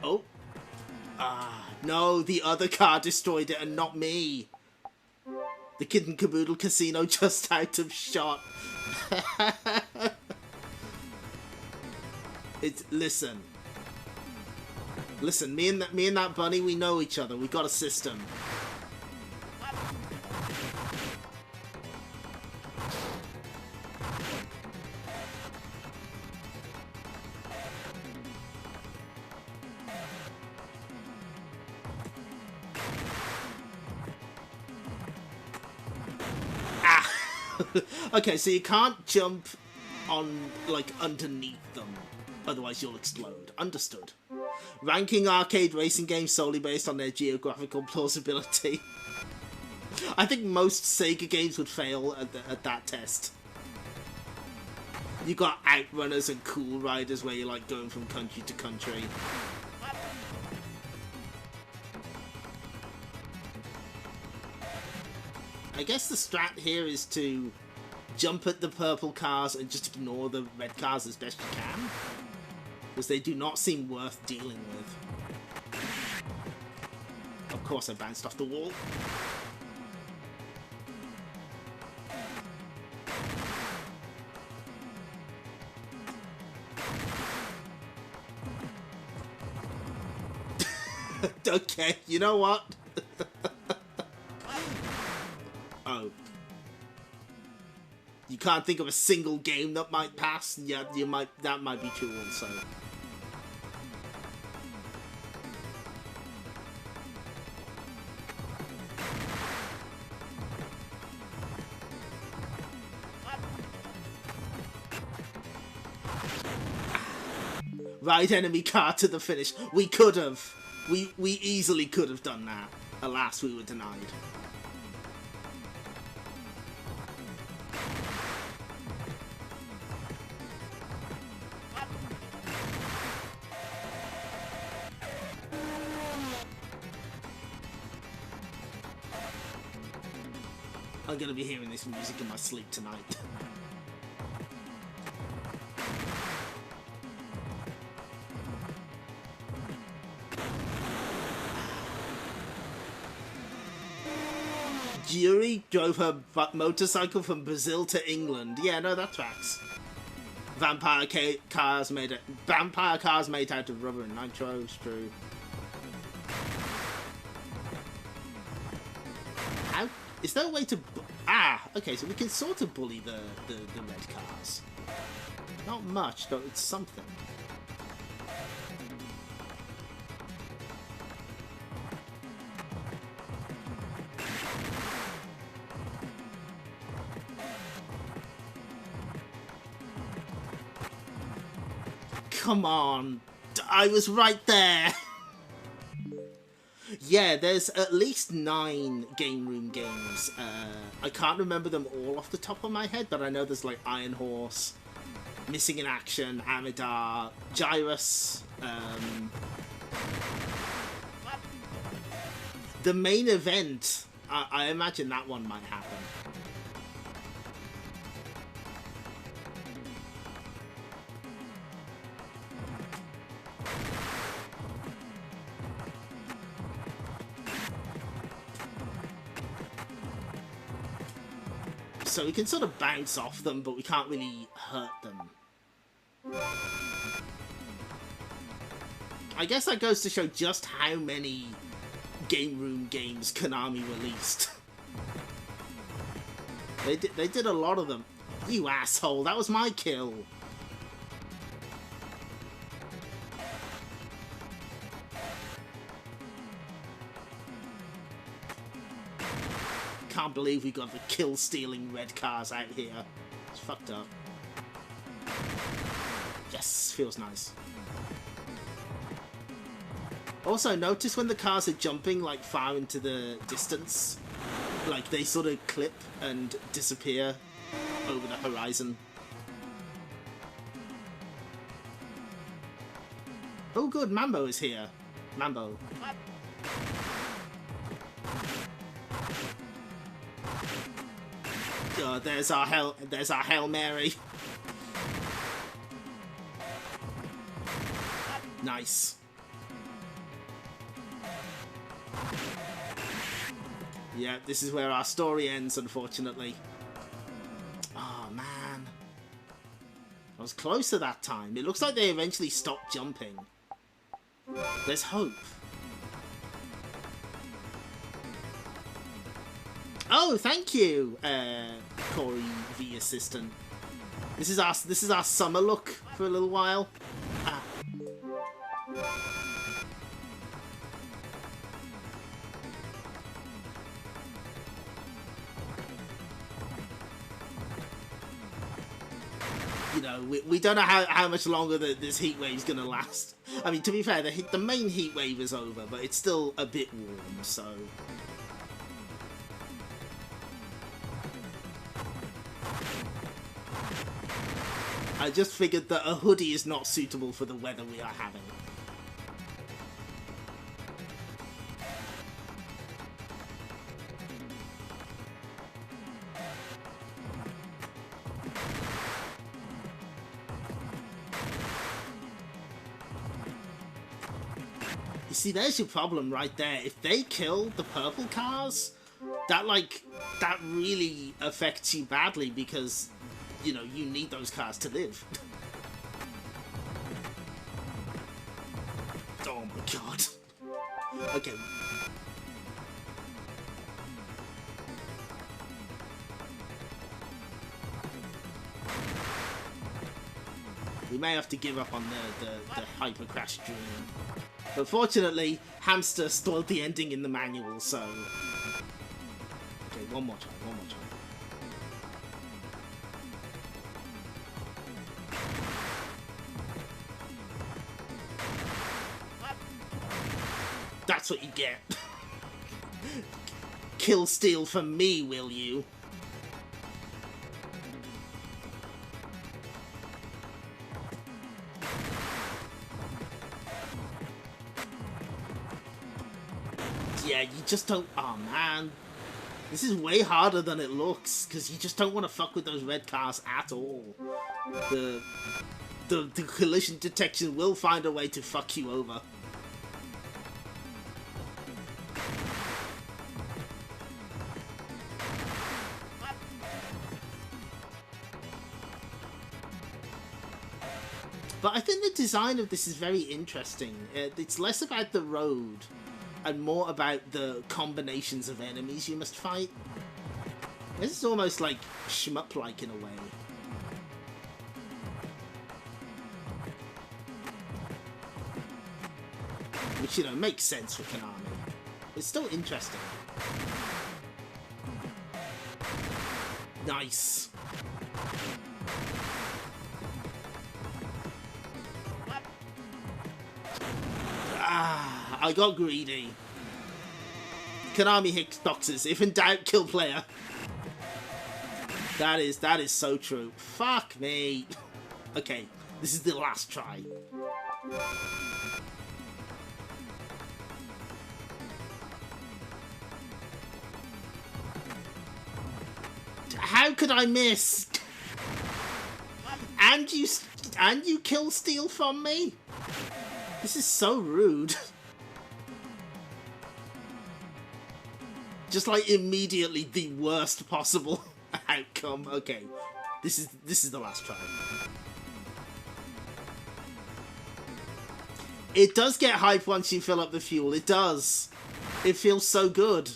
Oh. Ah, no, the other car destroyed it and not me. The Kid and Caboodle Casino just out of shot. Listen, me and that bunny, we know each other. We got a system. Ah. Okay, so you can't jump on, like, underneath them. Otherwise you'll explode. Understood. Ranking arcade racing games solely based on their geographical plausibility. I think most Sega games would fail at that test. You got Outrunners and Cool Riders where you're like going from country to country. I guess the strat here is to jump at the purple cars and just ignore the red cars as best you can. Because they do not seem worth dealing with. Of course I bounced off the wall. Okay, you know what? Oh. You can't think of a single game that might pass? Yeah, that might be true also. Ride enemy car to the finish. We could have. We easily could have done that. Alas, we were denied. I'm gonna be hearing this music in my sleep tonight. Jury drove her motorcycle from Brazil to England. Yeah, no, that tracks. Vampire cars made out of rubber and nitro. It's true. How is there a way to? Okay, so we can sort of bully the red cars. Not much, but it's something. Come on, I was right there. Yeah, there's at least 9 Game Room games. I can't remember them all off the top of my head, but I know there's like Iron Horse, Missing in Action, Amidar, Gyrus. The main event, I imagine that one might happen. So we can sort of bounce off them, but we can't really hurt them. I guess that goes to show just how many Game Room games Konami released. They did a lot of them. You asshole, that was my kill. Can't believe we got the kill-stealing red cars out here. It's fucked up. Yes, feels nice. Also, notice when the cars are jumping, like, far into the distance, like, they sort of clip and disappear over the horizon. Oh, good, Mambo is here. Mambo. There's our Hail Mary. Nice. Yeah, this is where our story ends, unfortunately. Oh, man. I was closer that time. It looks like they eventually stopped jumping. There's hope. Oh, thank you, Corey, the assistant. This is our summer look for a little while. Ah. You know, we don't know how much longer this heat wave's gonna last. I mean, to be fair, the main heat wave is over, but it's still a bit warm, so. I just figured that a hoodie is not suitable for the weather we are having. You see, there's your problem right there. If they kill the purple cars, that really affects you badly because, you know, you need those cars to live. Oh my god. Okay. We may have to give up on the hyper crash dream. But fortunately, Hamster spoiled the ending in the manual, so. Okay, one more try. That's what you get. Kill steal from me, will you? Yeah, you just don't... Oh, man. This is way harder than it looks, because you just don't want to fuck with those red cars at all. The collision detection will find a way to fuck you over. But I think the design of this is very interesting. It's less about the road and more about the combinations of enemies you must fight. This is almost like shmup-like in a way. Which, you know, makes sense for Konami. It's still interesting. Nice. Ah, I got greedy. Konami hitboxes. If in doubt, kill player. That is so true. Fuck me. Okay, this is the last try. How could I miss? And you kill steal from me? This is so rude. Just like immediately the worst possible outcome. Okay, this is the last try. It does get hype once you fill up the fuel. It does. It feels so good.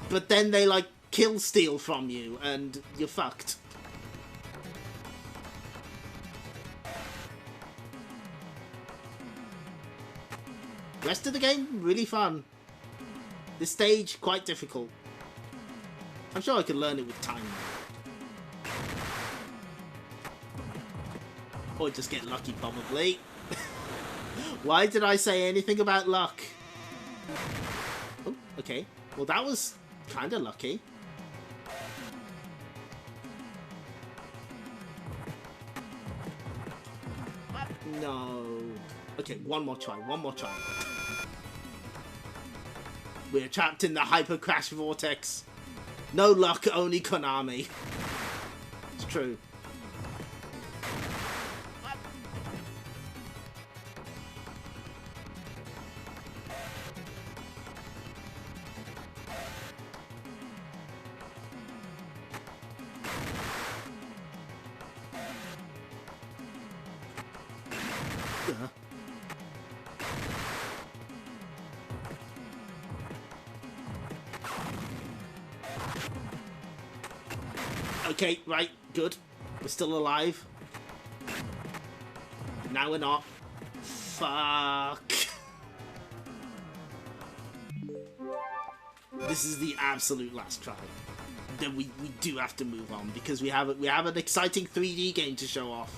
But then they like kill steal from you, and you're fucked. Rest of the game, really fun. This stage, quite difficult. I'm sure I could learn it with time. Or just get lucky, probably. Why did I say anything about luck? Oh, okay. Well, that was kind of lucky. No. Okay, one more try, one more try. We're trapped in the hyper crash vortex. No luck, only Konami. It's true. Okay, right, good. We're still alive. Now we're not. Fuck. This is the absolute last try. Then we do have to move on because we have an exciting 3D game to show off.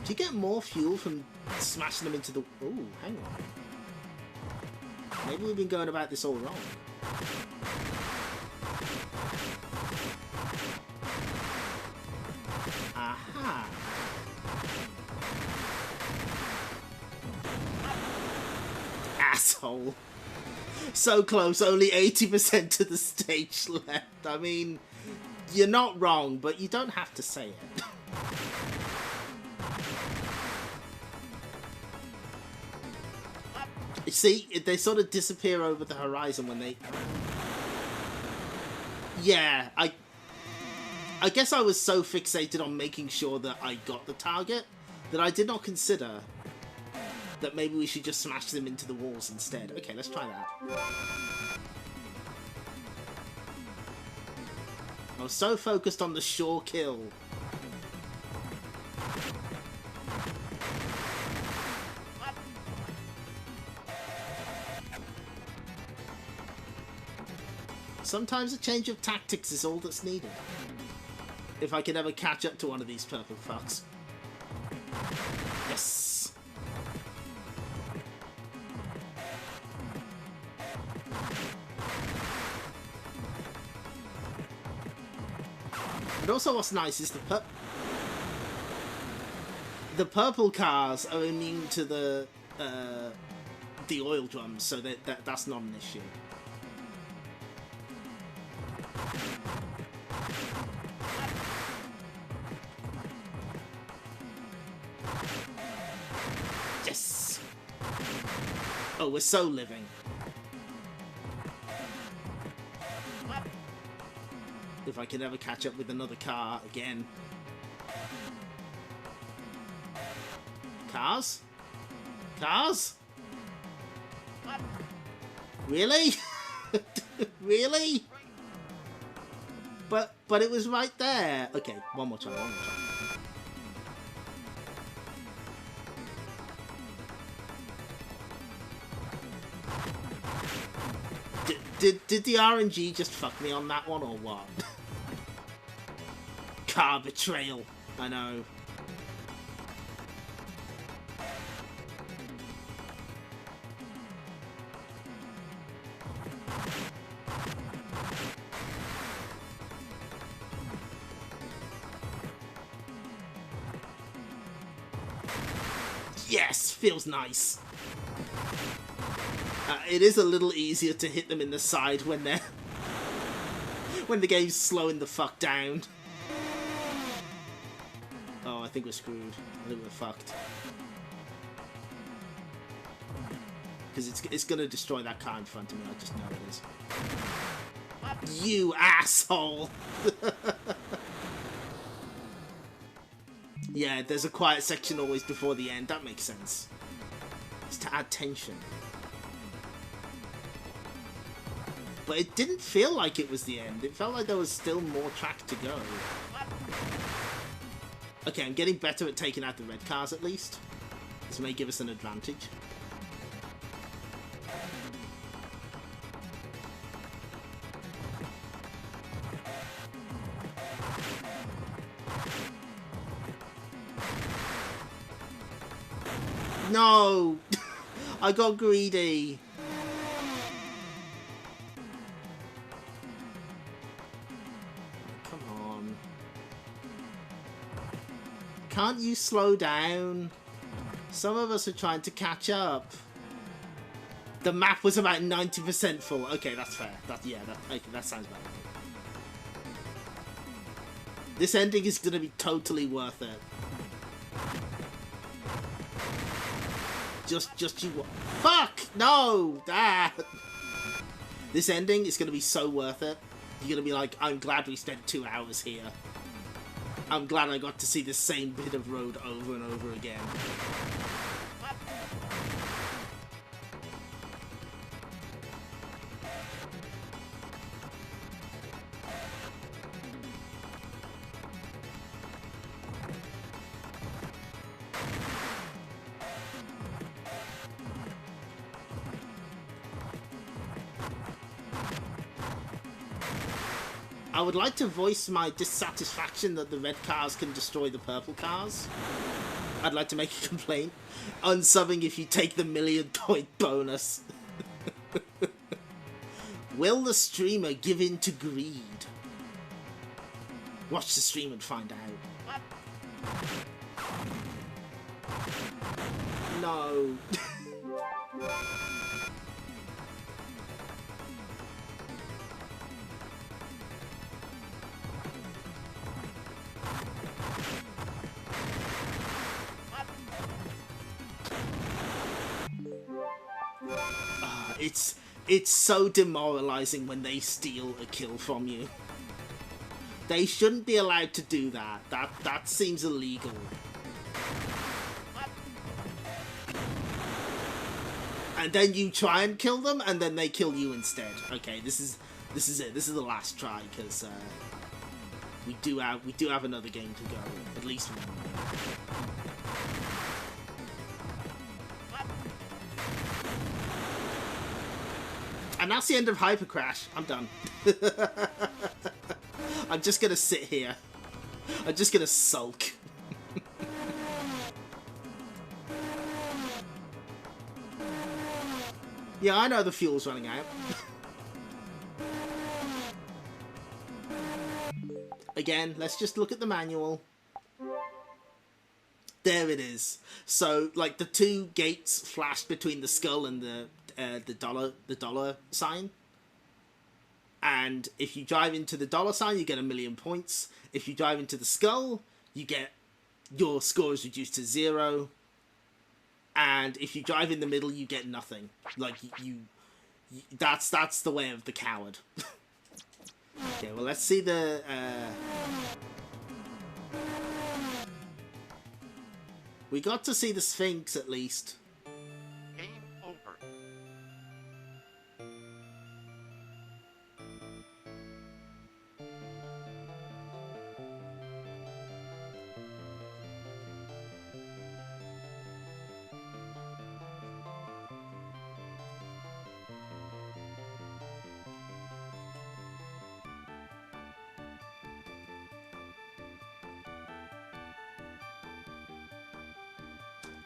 Do you get more fuel from smashing them into the... Ooh, hang on. Maybe we've been going about this all wrong. Aha. Asshole. So close, only 80% of the stage left. I mean, you're not wrong, but you don't have to say it. See, they sort of disappear over the horizon when they... Yeah, I guess I was so fixated on making sure that I got the target that I did not consider that maybe we should just smash them into the walls instead. Okay, let's try that. I was so focused on the sure kill. Sometimes a change of tactics is all that's needed. If I can ever catch up to one of these purple fucks. Yes! But also what's nice is the purple cars are immune to the oil drums, so that's not an issue. Yes! Oh, we're so living. If I can ever catch up with another car again. Cars? Cars? Really? Really? But it was right there. Okay, one more try, one more try. Did the RNG just fuck me on that one or what? Car betrayal. I know. Yes! Feels nice. It is a little easier to hit them in the side when they're... when the game's slowing the fuck down. Oh, I think we're screwed. I think we're fucked. Because it's gonna destroy that car in front of me. I just know it is. You asshole! Yeah, there's a quiet section always before the end. That makes sense. It's to add tension. But it didn't feel like it was the end. It felt like there was still more track to go. Okay, I'm getting better at taking out the red cars at least. This may give us an advantage. No! I got greedy. Come on. Can't you slow down? Some of us are trying to catch up. The map was about 90% full. Okay, that's fair. Okay, that sounds better. This ending is gonna be totally worth it. Just you. Fuck! No! Ah! This ending is gonna be so worth it. You're gonna be like, I'm glad we spent 2 hours here. I'm glad I got to see the same bit of road over and over again. I would like to voice my dissatisfaction that the red cars can destroy the purple cars. I'd like to make a complaint. Unsubbing if you take the $1 million point bonus. Will the streamer give in to greed? Watch the stream and find out. No. It's so demoralizing when they steal a kill from you. They shouldn't be allowed to do that. That seems illegal. And then you try and kill them, and then they kill you instead. Okay, this is it. This is the last try, because we do have another game to go. At least one. And that's the end of Hyper Crash. I'm done. I'm just gonna sit here. I'm just gonna sulk. Yeah, I know the fuel's running out. Again, let's just look at the manual. There it is. So, like, the 2 gates flashed between the skull and the dollar sign. And if you drive into the dollar sign, you get 1 million points. If you drive into the skull, you get your score is reduced to 0. And if you drive in the middle, you get nothing. Like that's the way of the coward. Okay, well let's see the. We got to see the Sphinx at least. Game over.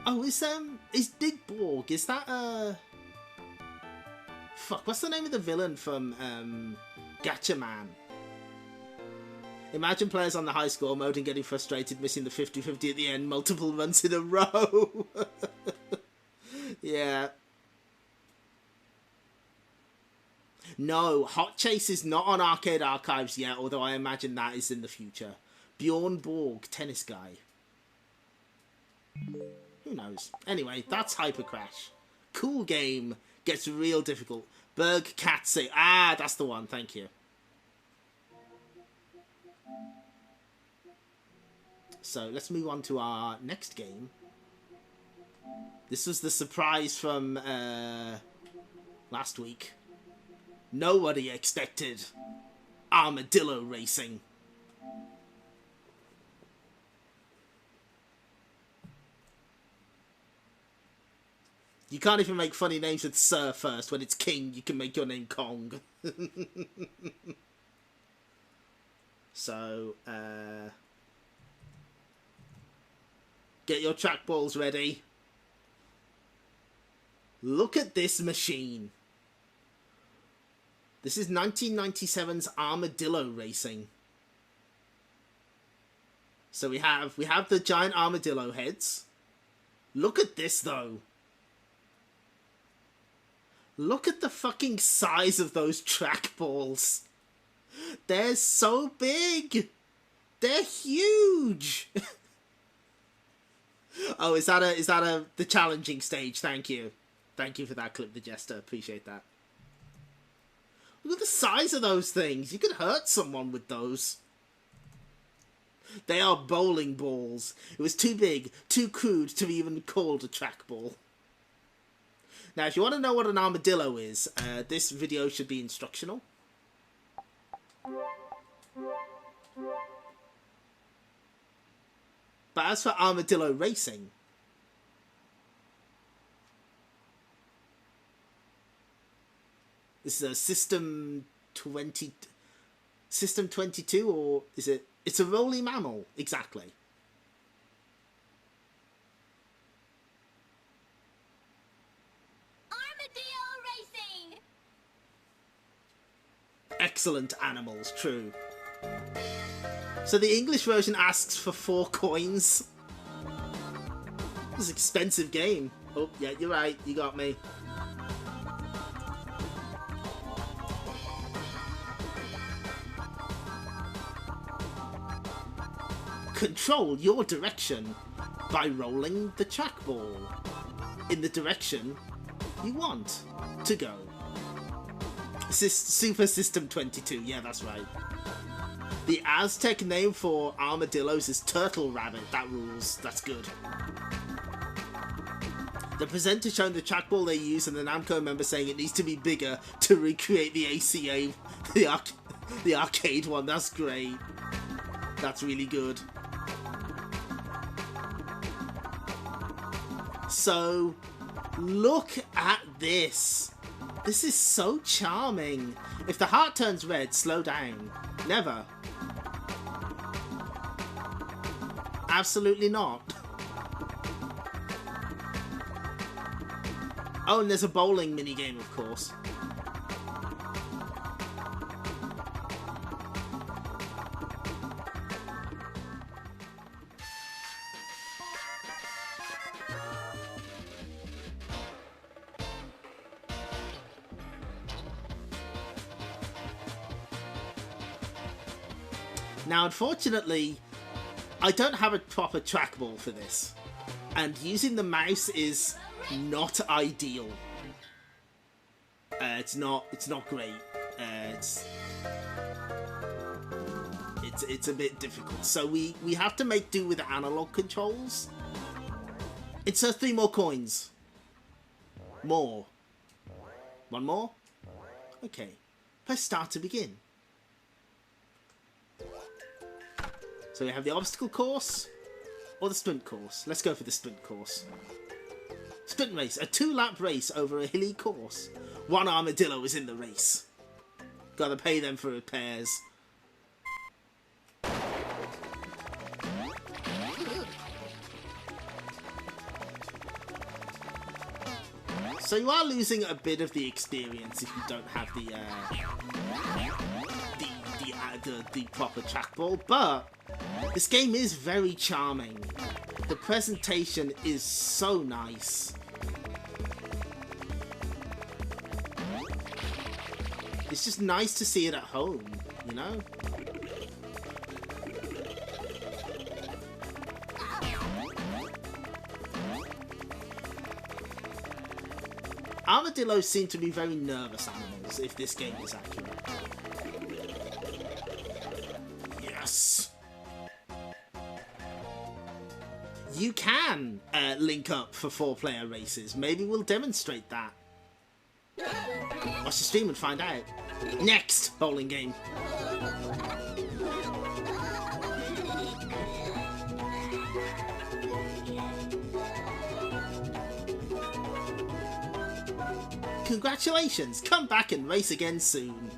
Oh, is Big Borg, is that fuck, what's the name of the villain from Gacha Man? Imagine players on the high score mode and getting frustrated, missing the 50-50 at the end multiple runs in a row. Yeah. No, Hot Chase is not on Arcade Archives yet, although I imagine that is in the future. Bjorn Borg, tennis guy. Who knows? Anyway, that's Hyper Crash. Cool game. Gets real difficult. Berg Katze. Ah, that's the one. Thank you. So let's move on to our next game. This was the surprise from last week. Nobody expected Armadillo Racing. You can't even make funny names with Sir first. When it's King, you can make your name Kong. So, get your trackballs ready. Look at this machine. This is 1997's Armadillo Racing. So we have the giant armadillo heads. Look at this though. Look at the fucking size of those trackballs. They're so big. They're huge. Oh, is that the challenging stage? Thank you. Thank you for that clip, the Jester. Appreciate that. Look at the size of those things. You could hurt someone with those. They are bowling balls. It was too big, too crude to be even called a trackball. Now, if you want to know what an armadillo is, this video should be instructional. But as for Armadillo Racing, this is a System 22, or is it? It's a roly mammal, exactly. Armadillo Racing! Excellent animals, true. So the English version asks for 4 coins. This is an expensive game. Oh, yeah, you're right. You got me. Control your direction by rolling the trackball in the direction you want to go. Super System 22. Yeah, that's right. The Aztec name for armadillos is Turtle Rabbit. That rules. That's good. The presenter showing the trackball they use, and the Namco member saying it needs to be bigger to recreate the ACA, the arcade one. That's great. That's really good. So, look at this. This is so charming. If the heart turns red, slow down. Never. Absolutely not. Oh, and there's a bowling minigame, of course. Now, unfortunately, I don't have a proper trackball for this, and using the mouse is not ideal. It's not great. It's a bit difficult. So we have to make do with analog controls. Insert 3 more coins. More. One more? Okay. Press start to begin. So we have the obstacle course or the sprint course. Let's go for the sprint course. Sprint race, a 2-lap race over a hilly course. 1 armadillo is in the race. Gotta pay them for repairs. So you are losing a bit of the experience if you don't have the proper trackball, but this game is very charming. The presentation is so nice. It's just nice to see it at home, you know? Armadillos seem to be very nervous animals, if this game is accurate. Yes! You can link up for 4-player races. Maybe we'll demonstrate that. Watch the stream and find out. Next bowling game. Congratulations! Come back and race again soon.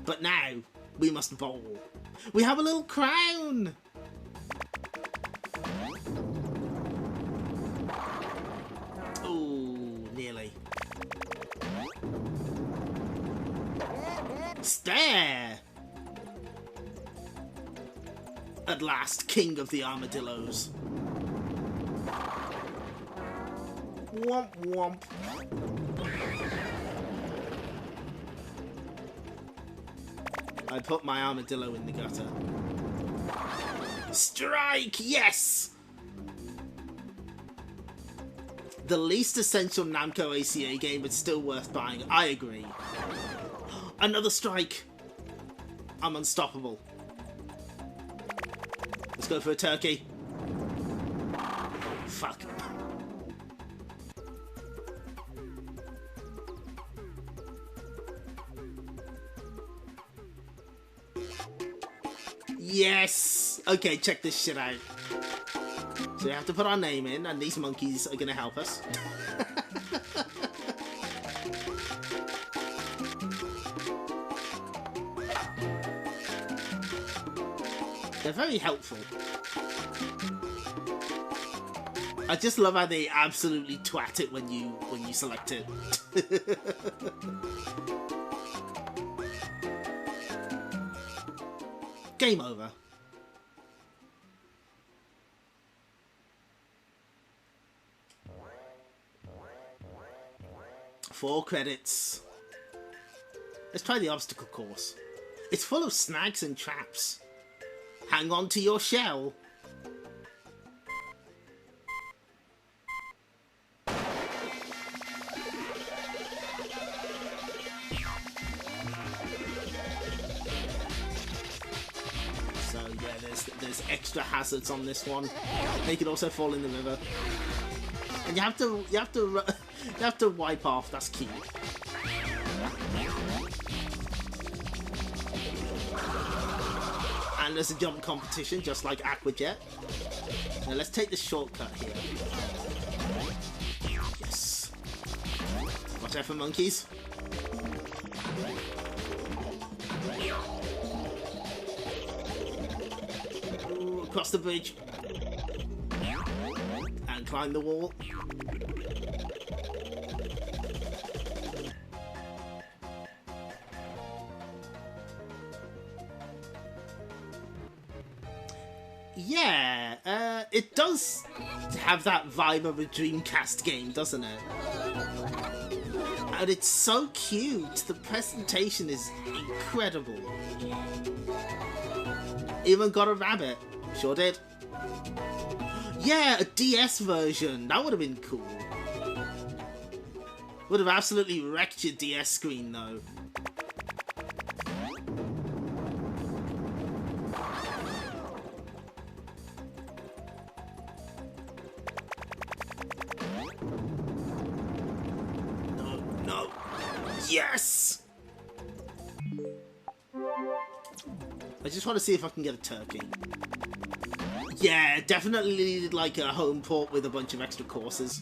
But now, we must bowl. We have a little crown! Ooh, nearly. Stare! At last, king of the armadillos. Womp womp. I put my armadillo in the gutter. Strike! Yes! The least essential Namco ACA game, but still worth buying. I agree. Another strike! I'm unstoppable. Let's go for a turkey. Fuck. Yes! Okay, check this shit out. So we have to put our name in, and these monkeys are gonna help us. They're very helpful. I just love how they absolutely twat it when you select it. Game over. Four credits. Let's try the obstacle course. It's full of snags and traps. Hang on to your shell. There's extra hazards on this one. They can also fall in the river, and you have to wipe off. That's key. And there's a jump competition, just like Aquajet. Now let's take the shortcut here. Yes. Watch out for monkeys. Across the bridge and climb the wall. Yeah, it does have that vibe of a Dreamcast game, doesn't it? And it's so cute. The presentation is incredible. Even got a rabbit. Sure did. Yeah, a DS version. That would have been cool. Would have absolutely wrecked your DS screen, though. No, no. Yes! I just want to see if I can get a turkey. Yeah, definitely needed like a home port with a bunch of extra courses.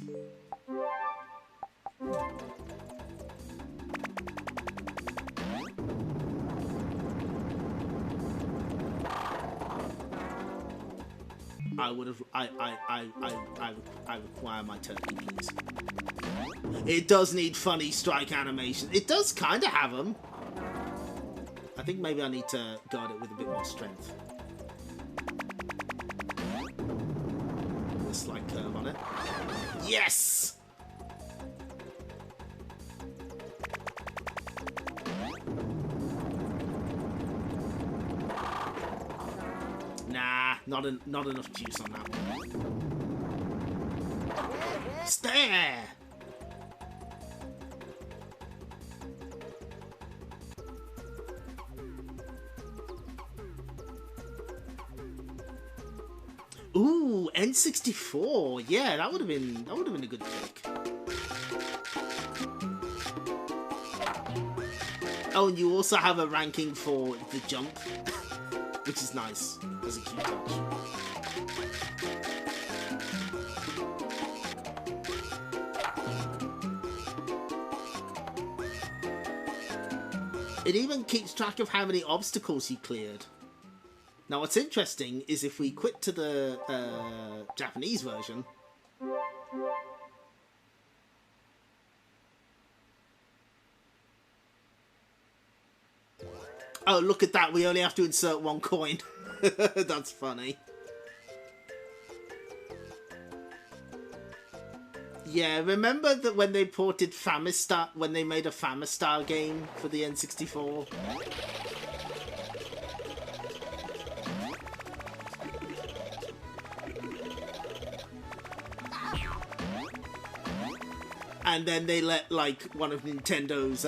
I would have. I require my turkey, please. It does need funny strike animation. It does kind of have them. I think maybe I need to guard it with a bit more strength. A slight curve on it. Yes! Nah, not enough juice on that one. Stare! Ooh, N64. Yeah, that would have been a good pick. Oh, and you also have a ranking for the jump, which is nice. That's a cute touch. It even keeps track of how many obstacles you cleared. Now, what's interesting is if we quit to the Japanese version. Oh, look at that. We only have to insert one coin. That's funny. Yeah, remember that when they ported Famistar, when they made a Famistar game for the N64? And then they let, like, one of Nintendo's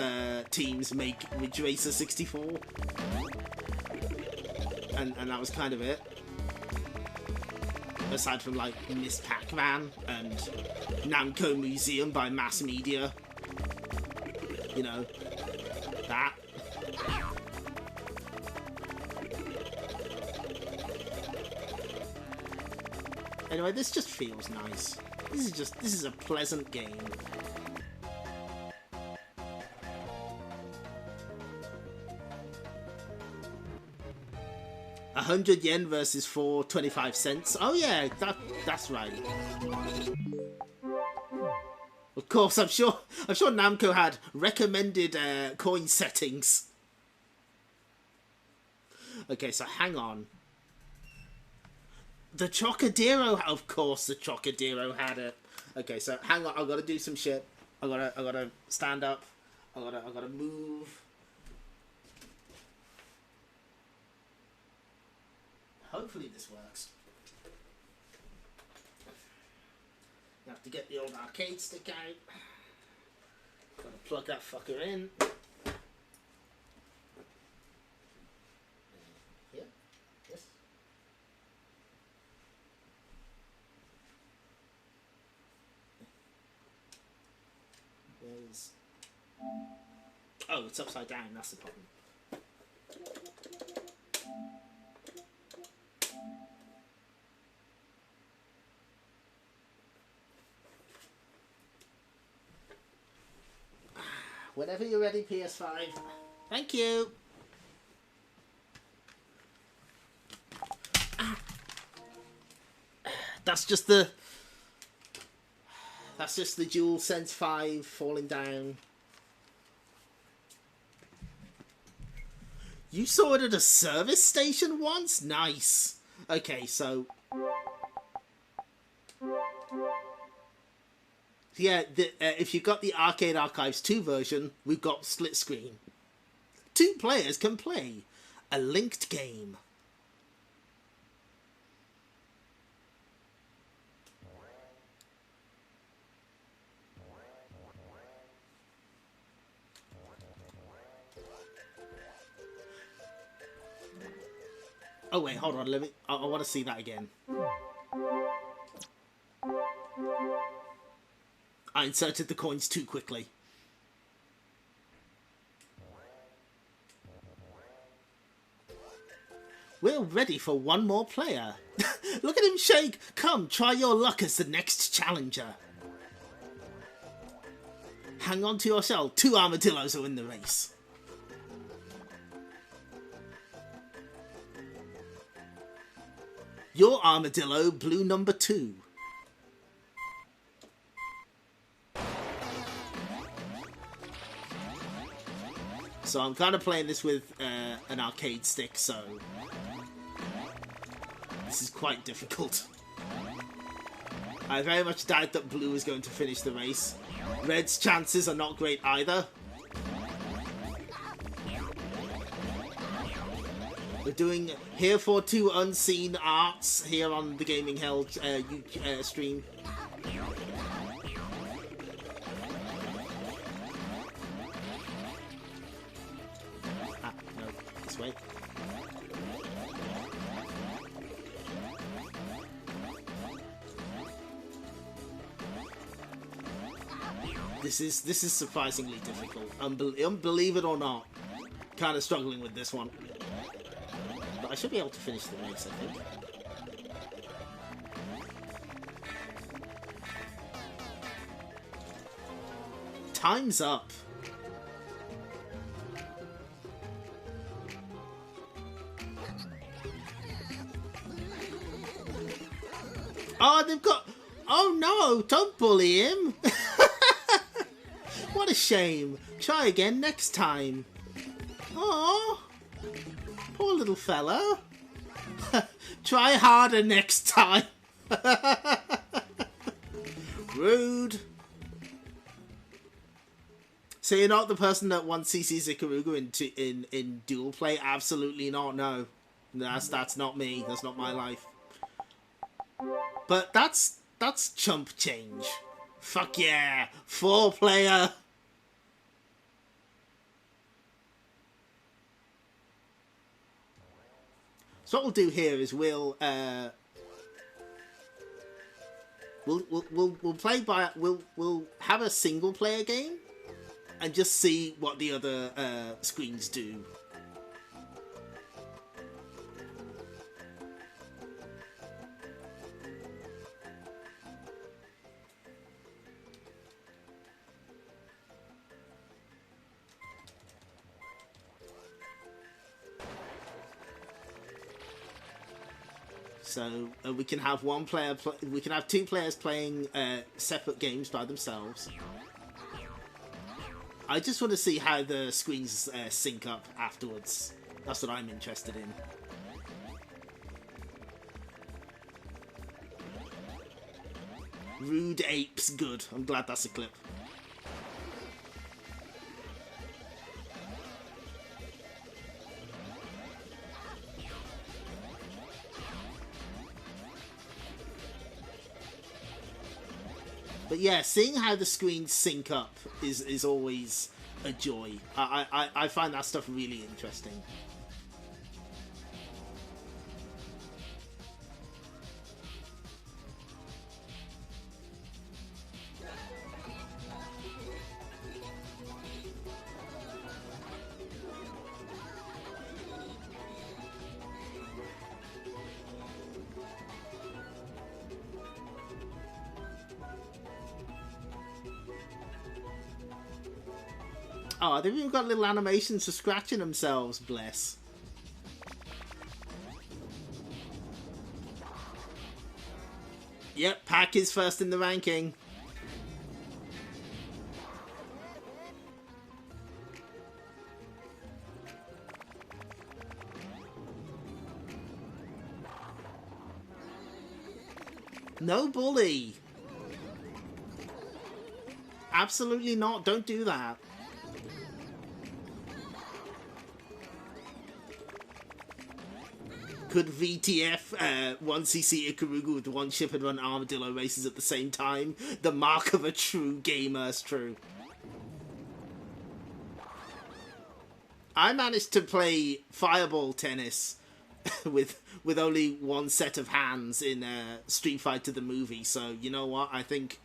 teams make Ridge Racer 64. And that was kind of it. Aside from, like, Miss Pac-Man and Namco Museum by Mass Media. You know, that. Anyway, this just feels nice. This is a pleasant game. $100 versus $4.25. Oh yeah, that's right. Of course, I'm sure Namco had recommended coin settings. Okay, so hang on. The Chocodero, of course, the Chocodero had it. Okay, so hang on, I've got to do some shit. I gotta stand up. I gotta move. Hopefully this works. You have to get the old arcade stick out. Gotta plug that fucker in. Here? Yes. There's... Oh, it's upside down, that's the problem. Whenever you're ready, PS5. Thank you. That's just the DualSense 5 falling down. You saw it at a service station once? Nice. Okay, so... Yeah, if you've got the Arcade Archives 2 version, we've got split screen. 2 players can play a linked game. Oh wait, hold on, I want to see that again. I inserted the coins too quickly. We're ready for one more player. Look at him shake. Come, try your luck as the next challenger. Hang on to your shell. 2 armadillos are in the race. Your armadillo, blue number 2. So I'm kind of playing this with an arcade stick, so this is quite difficult. I very much doubt that blue is going to finish the race. Red's chances are not great either. We're doing here for 2 unseen arts here on the Gaming Hell stream. way. This is surprisingly difficult. Believe it or not, kind of struggling with this one. But I should be able to finish the race, I think. Time's up. Oh, they've got... Oh no, don't bully him. What a shame. Try again next time. Oh, poor little fella. Try harder next time. Rude. So you're not the person that wants CC Ikaruga in dual play? Absolutely not, no. That's not me. That's not my life. But that's chump change. Fuck yeah. 4-player. So what we'll do here is we'll have a single player game and just see what the other screens do. So we can have we can have 2 players playing separate games by themselves. I just want to see how the screens sync up afterwards. That's what I'm interested in. Rude apes, good. I'm glad that's a clip. But yeah, seeing how the screens sync up is always a joy. I find that stuff really interesting. Oh, they've even got little animations for scratching themselves, bless. Yep, Pack is first in the ranking. No bully. Absolutely not, don't do that. Could VTF 1cc Ikaruga with 1 ship and run Armadillo races at the same time? The mark of a true gamer is true. I managed to play fireball tennis with only 1 set of hands in Street Fighter the movie, so you know what? I think...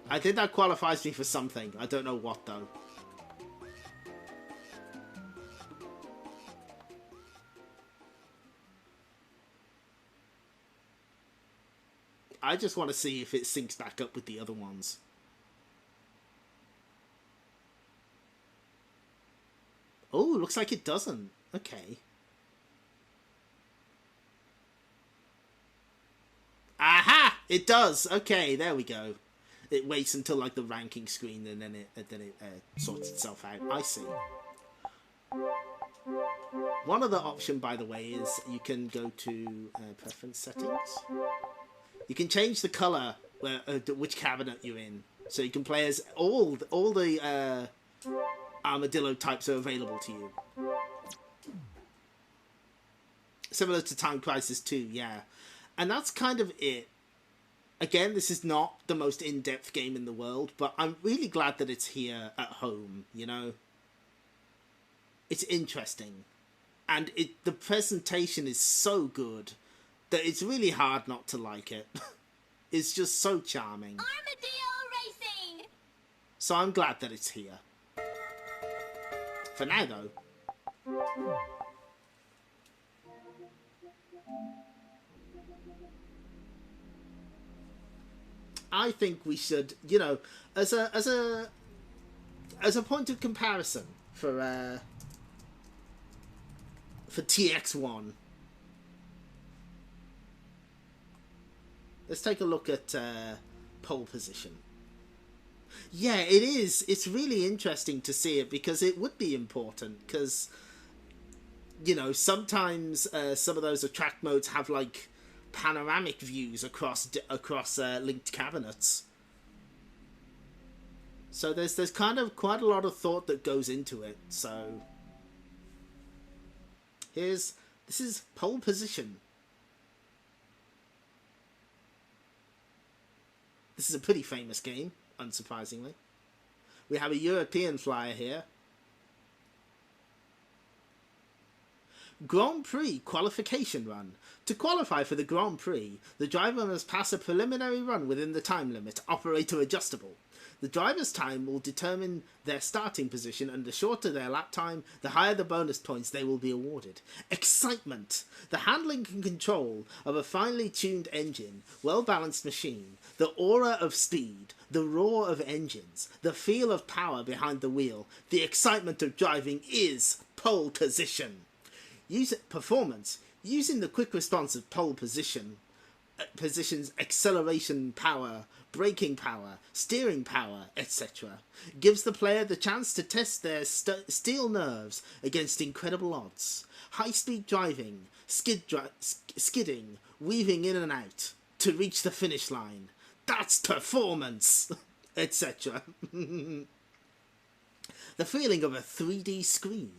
I think that qualifies me for something. I don't know what, though. I just want to see if it syncs back up with the other ones. Oh, looks like it doesn't. Okay. Aha! It does! Okay, there we go. It waits until like the ranking screen and then it sorts itself out. I see. One other option, by the way, is you can go to preference settings. You can change the color which cabinet you're in, so you can play as all the Armadillo types are available to you. Similar to Time Crisis 2, yeah. And that's kind of it. Again, this is not the most in-depth game in the world, but I'm really glad that it's here at home, you know? It's interesting. And the presentation is so good that it's really hard not to like it. It's just so charming. Armadillo Racing! So I'm glad that it's here. For now, though. I think we should, you know, as a point of comparison for TX-1. Let's take a look at pole position. Yeah, it is. It's really interesting to see it because it would be important because, you know, sometimes some of those track modes have like panoramic views across linked cabinets. So there's kind of quite a lot of thought that goes into it. So this is pole position. This is a pretty famous game, unsurprisingly. We have a European flyer here. Grand Prix qualification run. To qualify for the Grand Prix, the driver must pass a preliminary run within the time limit, operator adjustable. The driver's time will determine their starting position, and the shorter their lap time, the higher the bonus points they will be awarded. Excitement! The handling and control of a finely tuned engine, well-balanced machine, the aura of speed, the roar of engines, the feel of power behind the wheel, the excitement of driving is pole position. Performance. Using the quick response of pole position's acceleration power, braking power, steering power, etc. gives the player the chance to test their steel nerves against incredible odds. High-speed driving, skidding, weaving in and out to reach the finish line. That's performance! etc. The feeling of a 3D screen.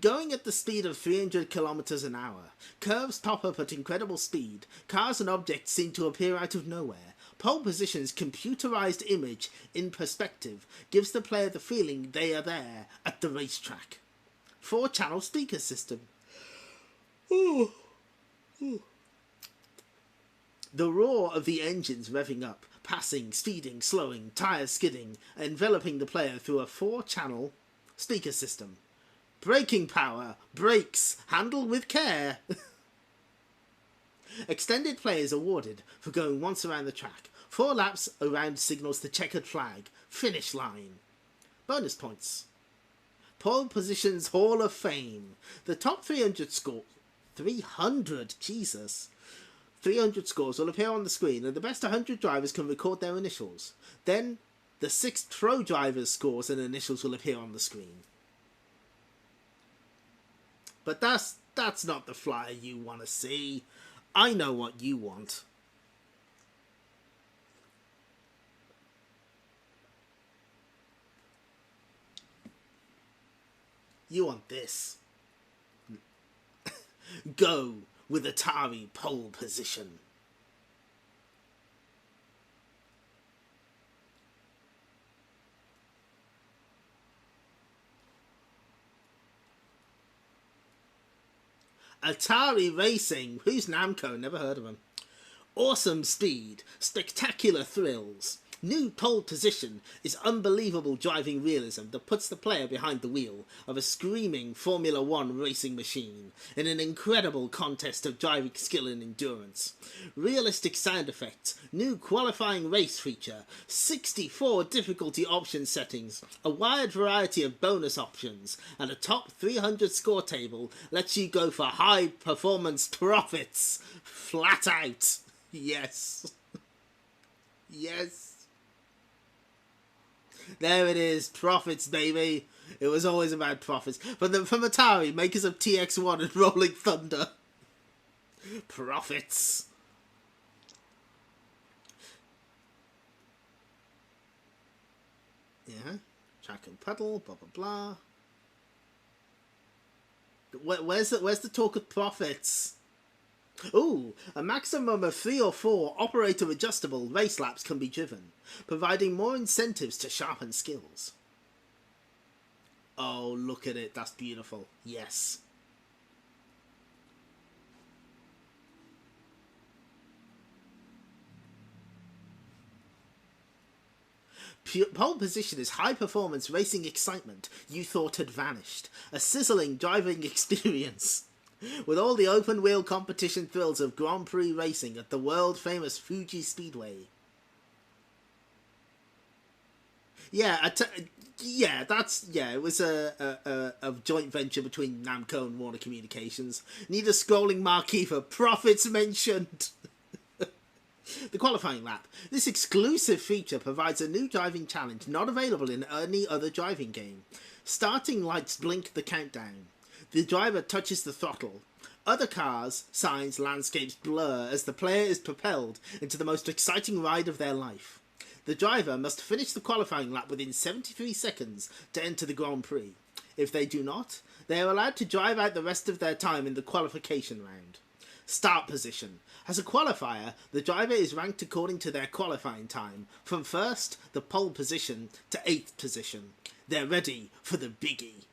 Going at the speed of 300 kilometers an hour, curves pop up at incredible speed, cars and objects seem to appear out of nowhere. Pole position's computerized image in perspective gives the player the feeling they are there at the racetrack. 4-channel speaker system. Ooh. Ooh. The roar of the engines revving up, passing, speeding, slowing, tires skidding, enveloping the player through a 4-channel speaker system. Braking power, brakes, handle with care. Extended play is awarded for going once around the track. 4 laps around signals the checkered flag. Finish line. Bonus points. Pole position's Hall of Fame. The top 300 score. 300, Jesus. 300 scores will appear on the screen, and the best 100 drivers can record their initials. Then, the 6 pro drivers' scores and initials will appear on the screen. But that's not the flyer you want to see. I know what you want. You want this. Go with Atari pole position. Atari Racing. Who's Namco? Never heard of him. Awesome speed. Spectacular thrills. New pole position is unbelievable driving realism that puts the player behind the wheel of a screaming Formula One racing machine in an incredible contest of driving skill and endurance. Realistic sound effects, new qualifying race feature, 64 difficulty option settings, a wide variety of bonus options, and a top 300 score table lets you go for high performance profits. Flat out. Yes. Yes. There it is, profits, baby. It was always about profits. From Atari, makers of TX-1 and Rolling Thunder. Profits. Yeah, track and pedal, blah blah blah. Where's the talk of profits? Ooh, a maximum of 3 or 4 operator adjustable race laps can be driven, providing more incentives to sharpen skills. Oh, look at it, that's beautiful. Yes. Pole position is high-performance racing excitement you thought had vanished. A sizzling driving experience. With all the open-wheel competition thrills of Grand Prix racing at the world-famous Fuji Speedway. Yeah, it was a joint venture between Namco and Warner Communications. Need a scrolling marquee for profits mentioned. The qualifying lap. This exclusive feature provides a new driving challenge not available in any other driving game. Starting lights blink the countdown. The driver touches the throttle. Other cars, signs, landscapes blur as the player is propelled into the most exciting ride of their life. The driver must finish the qualifying lap within 73 seconds to enter the Grand Prix. If they do not, they are allowed to drive out the rest of their time in the qualification round. Start position. As a qualifier, the driver is ranked according to their qualifying time, from first, the pole position, to 8th position. They're ready for the biggie.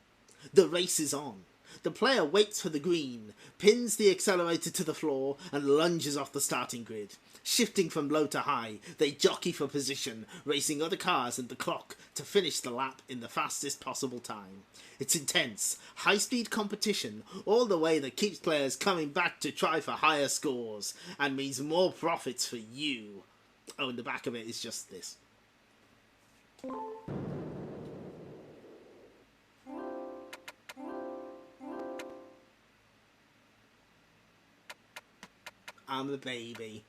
The race is on. The player waits for the green, pins the accelerator to the floor, and lunges off the starting grid. Shifting from low to high, they jockey for position, racing other cars and the clock to finish the lap in the fastest possible time. It's intense, high-speed competition, all the way that keeps players coming back to try for higher scores, and means more profits for you. Oh, and the back of it is just this. I'm a baby.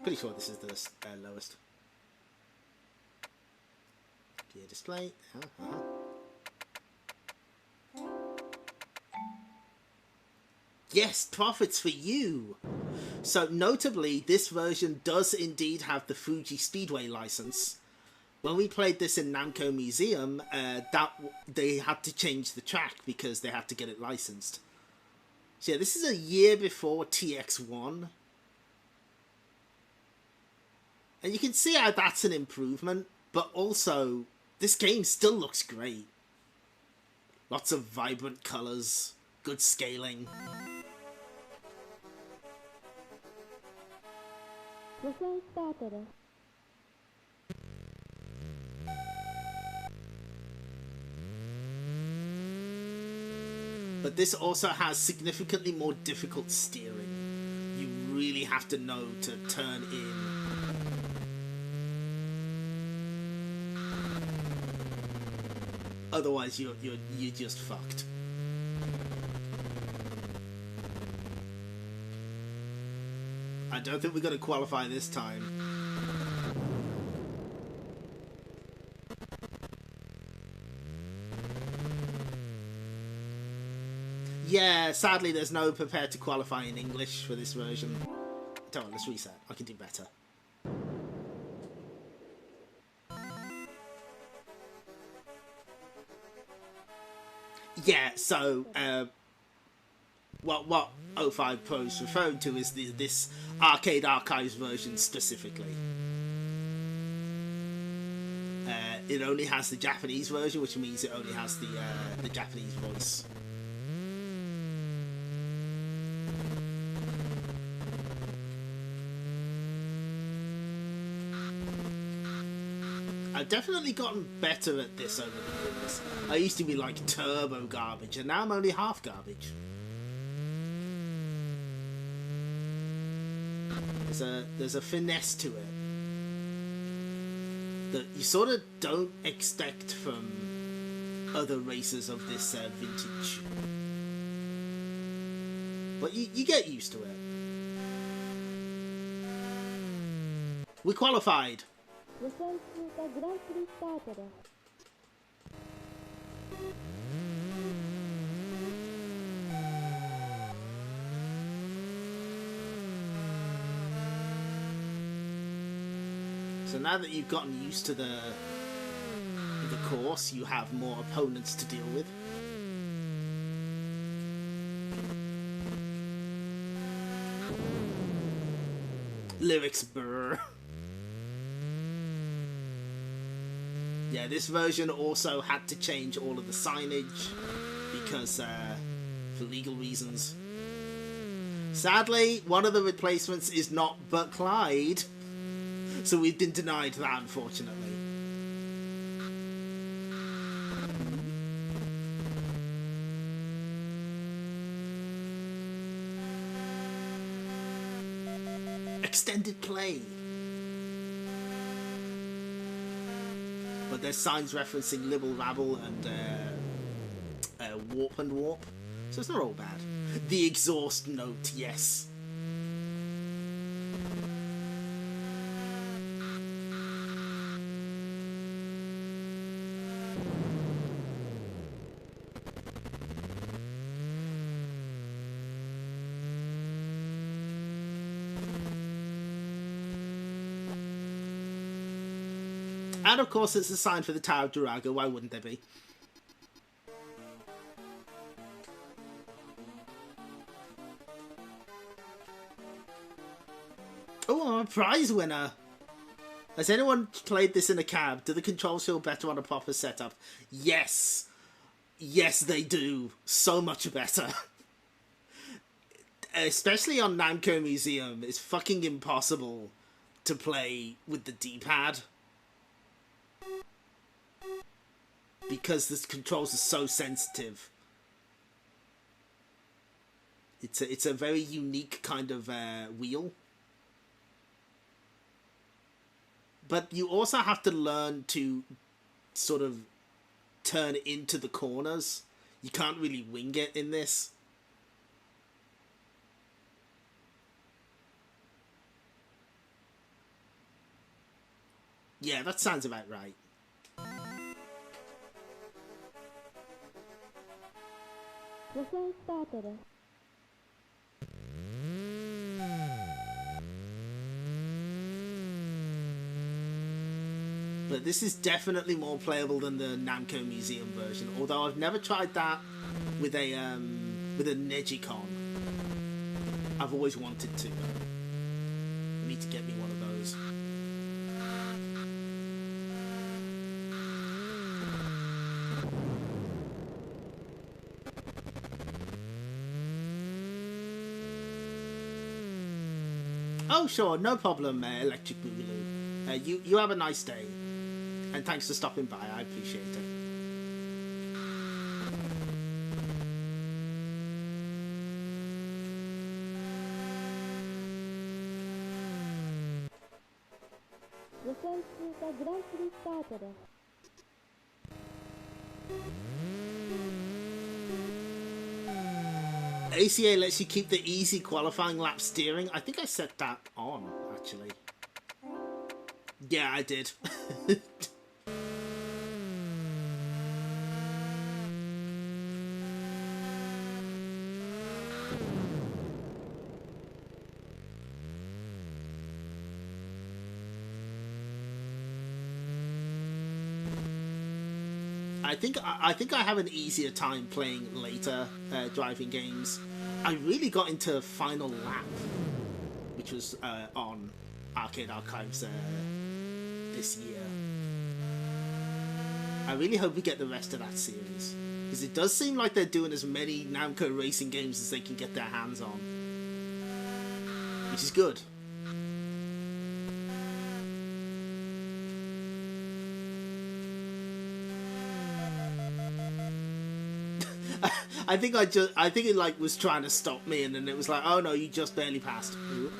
Pretty sure this is the lowest. Gear display. Yes, profits for you. So notably, this version does indeed have the Fuji Speedway license. When we played this in Namco Museum, they had to change the track because they had to get it licensed. So yeah, this is a year before TX-1. And you can see how that's an improvement, but also, this game still looks great. Lots of vibrant colours, good scaling. But this also has significantly more difficult steering. You really have to know to turn in. Otherwise, you're just fucked. I don't think we're going to qualify this time. Yeah, sadly there's no prepare to qualify in English for this version. Don't, let's reset. I can do better. Yeah, so what 05 Pro is referring to is this Arcade Archives version specifically. It only has the Japanese version, which means it only has the Japanese voice. I've definitely gotten better at this over the years. I used to be like turbo garbage, and now I'm only half garbage. There's a finesse to it that you sort of don't expect from other racers of this vintage. But you get used to it. We qualified. So now that you've gotten used to the course, you have more opponents to deal with. Lyrics brr. Yeah, this version also had to change all of the signage because for legal reasons. Sadly, one of the replacements is not but Clyde, so we've been denied that, unfortunately. Extended play. But there's signs referencing Libble Rabble and Warp and Warp, so it's not all bad. The exhaust note, yes. And of course it's a sign for the Tower of Durago, why wouldn't there be? Oh, I'm a prize winner! Has anyone played this in a cab? Do the controls feel better on a proper setup? Yes! Yes, they do. So much better. Especially on Namco Museum, it's fucking impossible to play with the D-pad. Because the controls are so sensitive. It's a very unique kind of wheel. But you also have to learn to sort of turn into the corners. You can't really wing it in this. Yeah, that sounds about right. But this is definitely more playable than the Namco Museum version. Although I've never tried that with a Negicon. I've always wanted to. I need to get me one of those. Oh sure, no problem, Electric Boogaloo. You have a nice day. And thanks for stopping by, I appreciate it. ACA lets you keep the easy qualifying lap steering. I think I set that on, actually. Yeah, I did. I think I have an easier time playing later driving games. I really got into Final Lap, which was on Arcade Archives this year. I really hope we get the rest of that series, because it does seem like they're doing as many Namco racing games as they can get their hands on, which is good. I think it like was trying to stop me, and then it was like, oh no, you just barely passed. Ooh.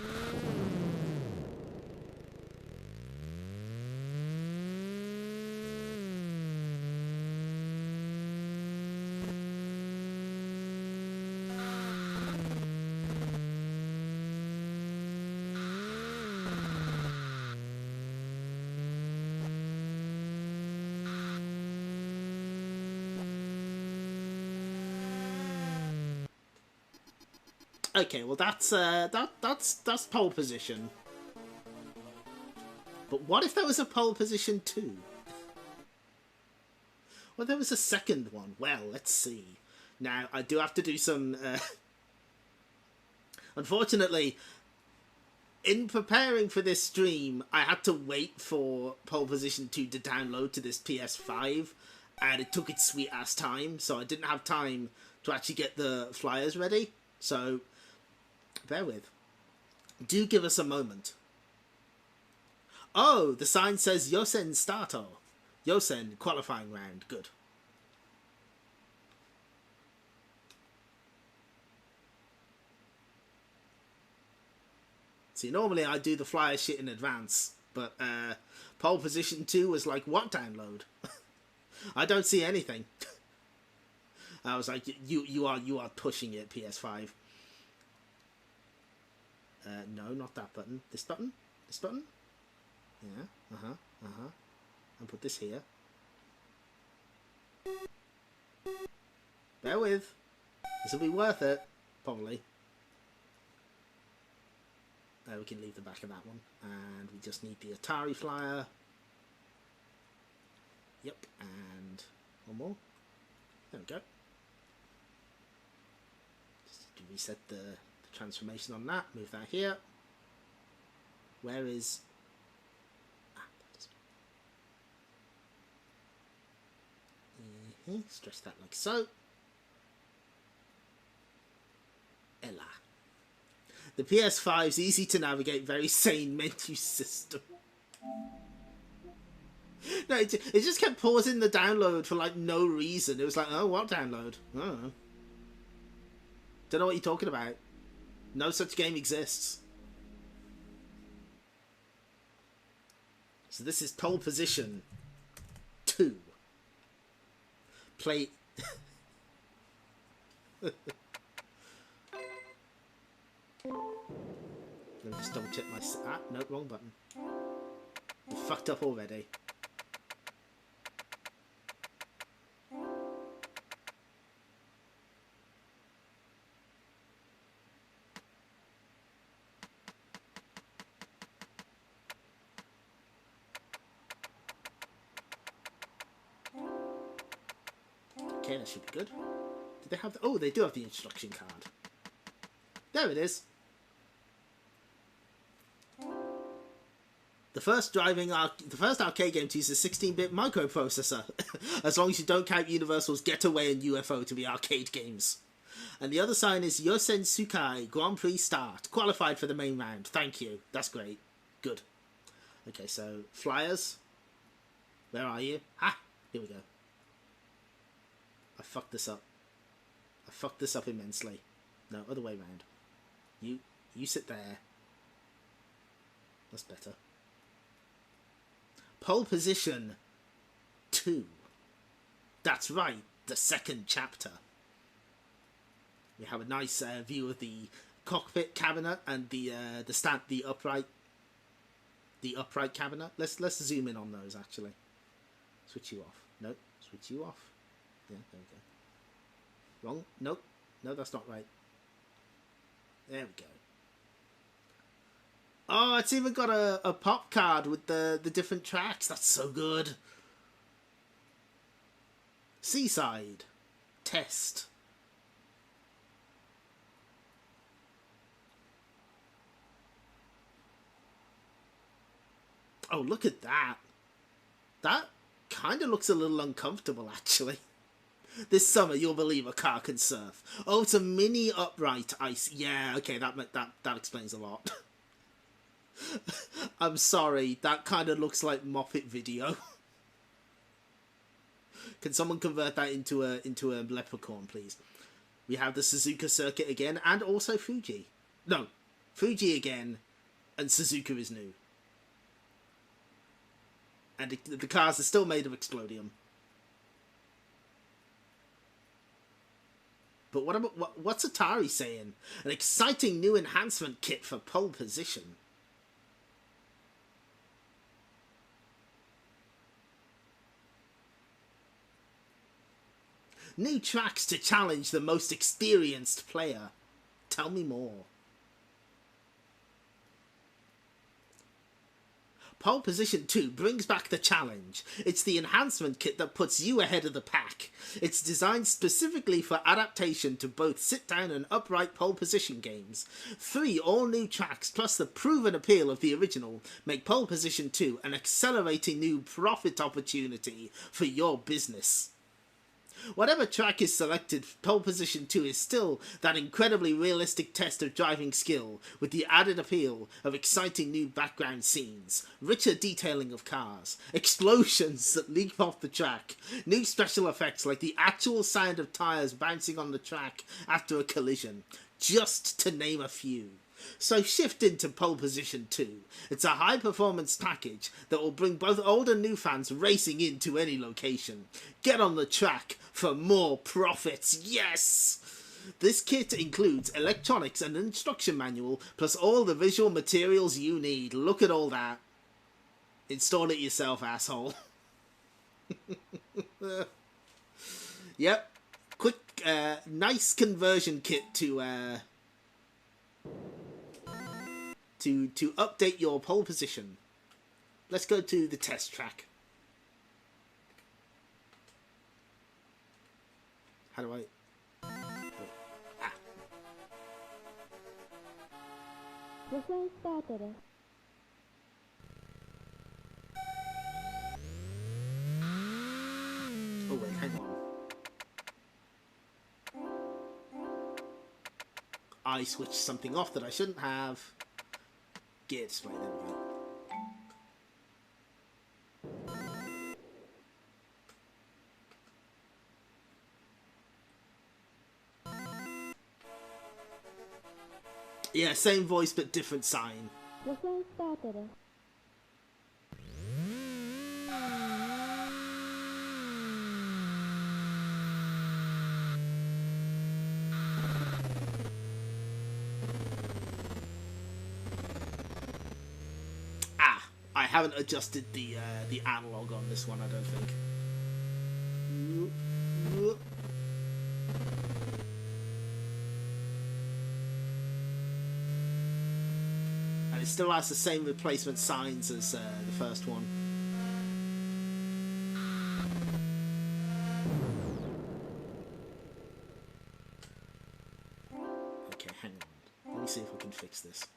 Okay, well that's pole position. But what if there was a pole position too? Well, there was a second one. Well, let's see. Now I do have to do some. Unfortunately, In preparing for this stream, I had to wait for Pole Position 2 to download to this PS5, and it took its sweet ass time, so I didn't have time to actually get the flyers ready. So, bear with. Do give us a moment. Oh, the sign says Yosen Starto. Yosen qualifying round. Good. See, normally I do the flyer shit in advance, but Pole Position 2 was like, what download? I don't see anything. I was like, you are pushing it, PS5. No, not that button. This button? This button? Yeah, and put this here. Bear with. This will be worth it. Probably. We can leave the back of that one. And we just need the Atari flyer. Yep, and one more. There we go. Just to reset the transformation on that. Move that here. Where is... Stretch that like so. Ella. The PS5's easy to navigate, very sane menu system. No, it just kept pausing the download for like no reason. It was like, oh, what download? Oh. Don't know what you're talking about. No such game exists. So this is Pole Position 2. Play... Let me just double check my... Ah, no, wrong button. You fucked up already. Okay, that should be good. Did they have the... Oh, they do have the instruction card. There it is. The first arcade game to use a 16-bit microprocessor, as long as you don't count Universal's Getaway and UFO to be arcade games. And the other sign is Yosen Sukai Grand Prix Start, qualified for the main round. Thank you. That's great. Good. Okay, so flyers. Where are you? Ah, here we go. I fucked this up. I fucked this up immensely. No, other way round. You sit there. That's better. Pole Position 2. That's right, the second chapter. We have a nice view of the cockpit cabinet and the upright cabinet. Let's zoom in on those actually. Switch you off. Nope. Switch you off. Yeah, there we go. Wrong. Nope. No, that's not right. There we go. Oh, it's even got a pop card with the different tracks. That's so good. Seaside. Test. Oh, look at that. That kind of looks a little uncomfortable, actually. This summer, you'll believe a car can surf. Oh, it's a mini upright ice. Yeah, okay, that explains a lot. I'm sorry, that kind of looks like Moppet Video. Can someone convert that into a leprechaun, please? We have the Suzuka circuit again, and also Fuji. No, Fuji again, and Suzuka is new. And the cars are still made of Explodium. But what's Atari saying? An exciting new enhancement kit for Pole Position. New tracks to challenge the most experienced player. Tell me more. Pole Position 2 brings back the challenge. It's the enhancement kit that puts you ahead of the pack. It's designed specifically for adaptation to both sit-down and upright pole position games. 3 all-new tracks plus the proven appeal of the original make Pole Position 2 an accelerating new profit opportunity for your business. Whatever track is selected, Pole Position 2 is still that incredibly realistic test of driving skill, with the added appeal of exciting new background scenes, richer detailing of cars, explosions that leap off the track, new special effects like the actual sound of tyres bouncing on the track after a collision, just to name a few. So shift into Pole Position 2. It's a high-performance package that will bring both old and new fans racing into any location. Get on the track for more profits, yes! This kit includes electronics and an instruction manual, plus all the visual materials you need. Look at all that. Install it yourself, asshole. Yep. Quick, nice conversion kit to update your pole position. Let's go to the test track. How do I... Oh wait, hang on. I switched something off that I shouldn't have. Gear display, there we go. Yeah, same voice but different sign. I haven't adjusted the analog on this one, I don't think. And it still has the same replacement signs as the first one. Okay, hang on. Let me see if we can fix this.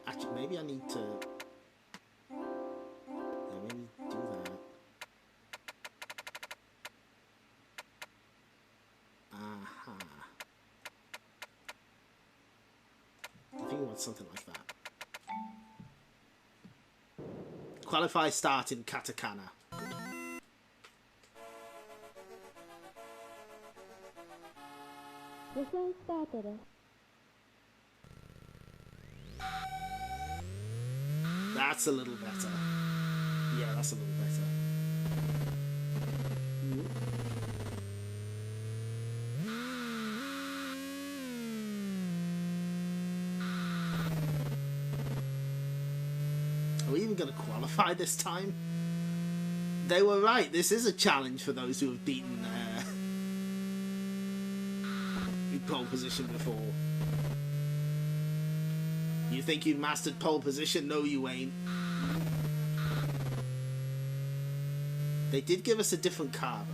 Actually, maybe I need to... Yeah, maybe do that. Aha. I think it wants something like that. Qualify start in katakana. Good. That's a little better. Yeah, that's a little better. Are we even going to qualify this time? They were right. This is a challenge for those who have beaten pole position before. You think you mastered pole position? No, you ain't. They did give us a different car, though.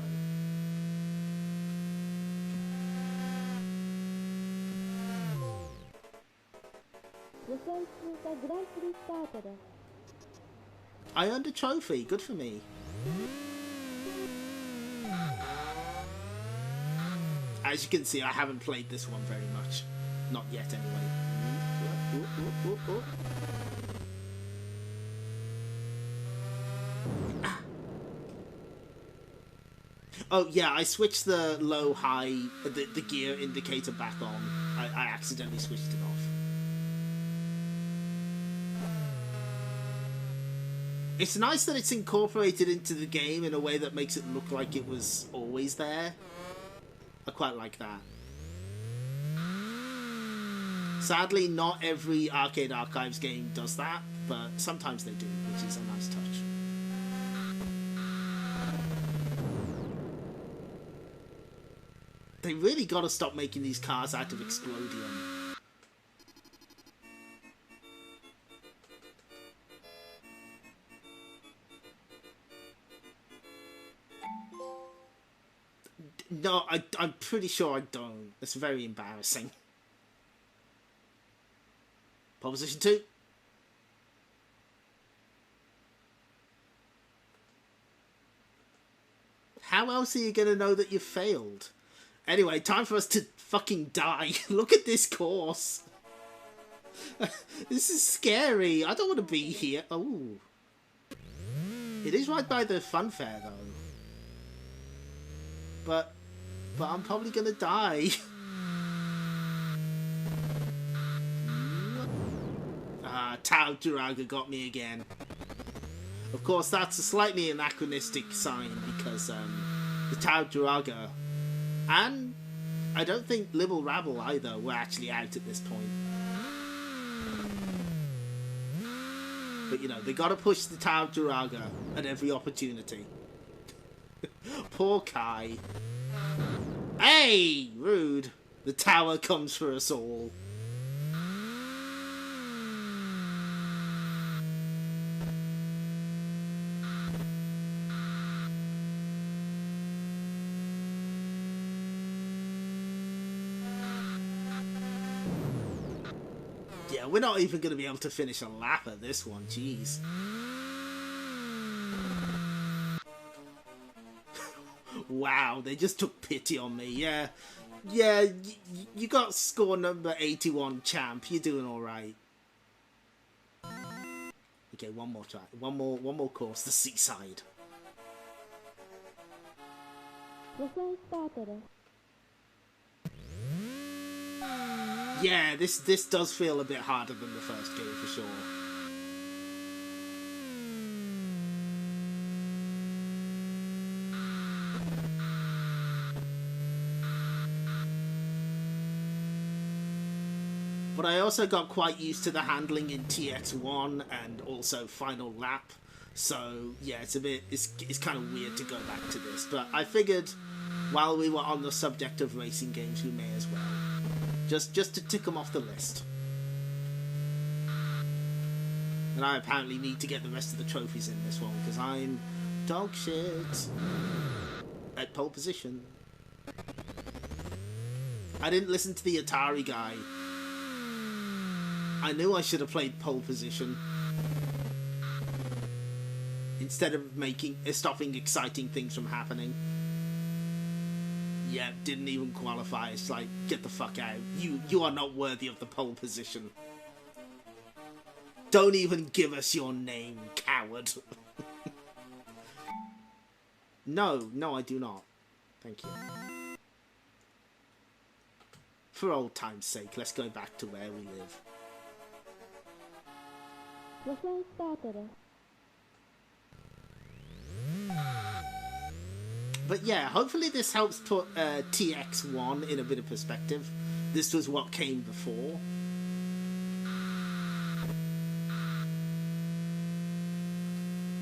I earned a trophy. Good for me. As you can see, I haven't played this one very much. Not yet, anyway. Oh yeah, I switched the low-high, the gear indicator back on. I accidentally switched it off. It's nice that it's incorporated into the game in a way that makes it look like it was always there. I quite like that. Sadly, not every Arcade Archives game does that, but sometimes they do, which is a nice touch. They really gotta stop making these cars out of Explodium. No, I'm pretty sure I don't. It's very embarrassing. Pole position 2. How else are you going to know that you failed? Anyway, time for us to fucking die. Look at this course. This is scary. I don't want to be here. Oh. It is right by the fun fair, though. But I'm probably going to die. Tau Duraga got me again. Of course, that's a slightly anachronistic sign because the Tau Duraga and I don't think Libble Rabble either were actually out at this point. But you know, they gotta push the Tau Duraga at every opportunity. Poor Kai. Hey! Rude. The tower comes for us all. Yeah, we're not even going to be able to finish a lap at this one, jeez. Wow, they just took pity on me, yeah. Yeah, you got score number 81, champ. You're doing alright. Okay, one more try. One more course, the seaside. Yeah, this does feel a bit harder than the first game for sure. But I also got quite used to the handling in TX-1 and also Final Lap. So yeah, it's kind of weird to go back to this. But I figured while we were on the subject of racing games, we may as well. Just to tick them off the list. And I apparently need to get the rest of the trophies in this one because I'm dog shit at pole position. I didn't listen to the Atari guy. I knew I should have played pole position instead of stopping exciting things from happening. Yeah, didn't even qualify. It's like, get the fuck out. You are not worthy of the pole position. Don't even give us your name, coward. No, I do not. Thank you. For old time's sake, let's go back to where we live. But yeah, hopefully this helps put TX-1 in a bit of perspective. This was what came before.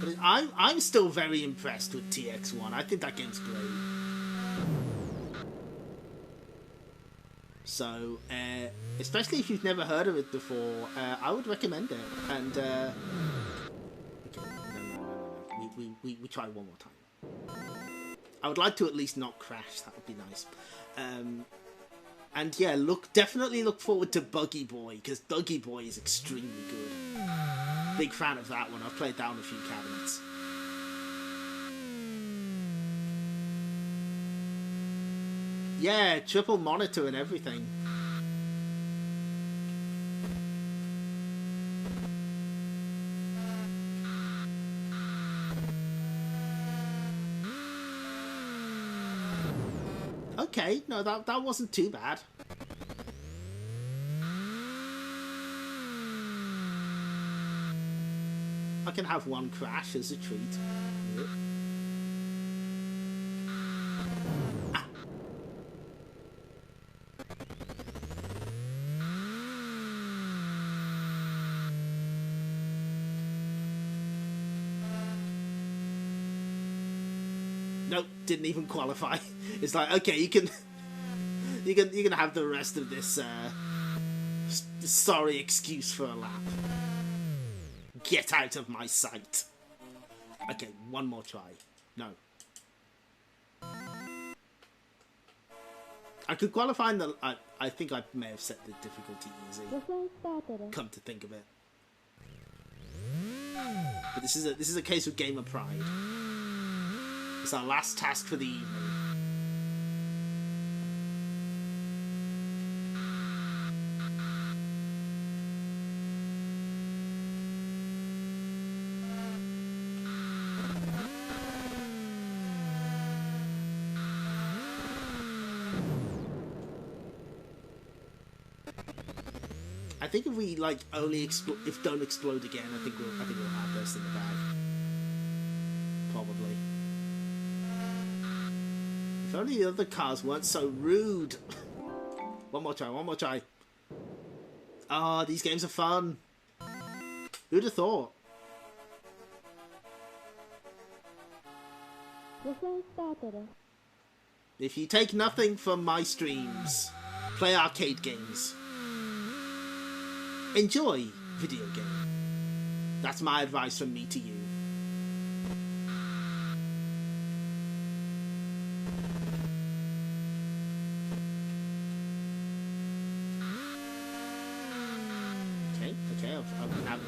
But I'm still very impressed with TX-1. I think that game's great. So, especially if you've never heard of it before, I would recommend it. And, okay, no. We try one more time. I would like to at least not crash. That would be nice. And yeah, definitely look forward to Buggy Boy, because Buggy Boy is extremely good. Big fan of that one. I've played that on a few cabinets. Yeah, triple monitor and everything. Okay, no, that wasn't too bad. I can have one crash as a treat. Ah. Nope, didn't even qualify. It's like, okay, you can have the rest of this sorry excuse for a lap. Get out of my sight. Okay, one more try. No. I could qualify in the... I think I may have set the difficulty easy. Come to think of it. But this is a case of gamer pride. It's our last task for the evening. I think if we like only if don't explode again, I think we'll have this in the bag. Probably. If only the other cars weren't so rude. One more try. Ah, these games are fun. Who'd have thought? If you take nothing from my streams, play arcade games. Enjoy video game. That's my advice from me to you. Okay, fuck.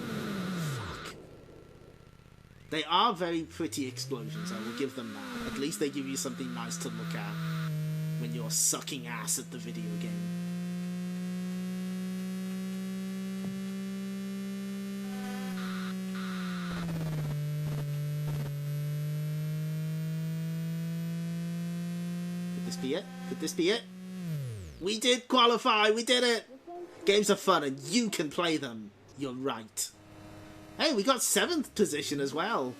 They are very pretty explosions, I will give them that. At least they give you something nice to look at when you're sucking ass at the video game. Could this be it? We did qualify! We did it! Games are fun and you can play them. You're right. Hey, we got 7th position as well.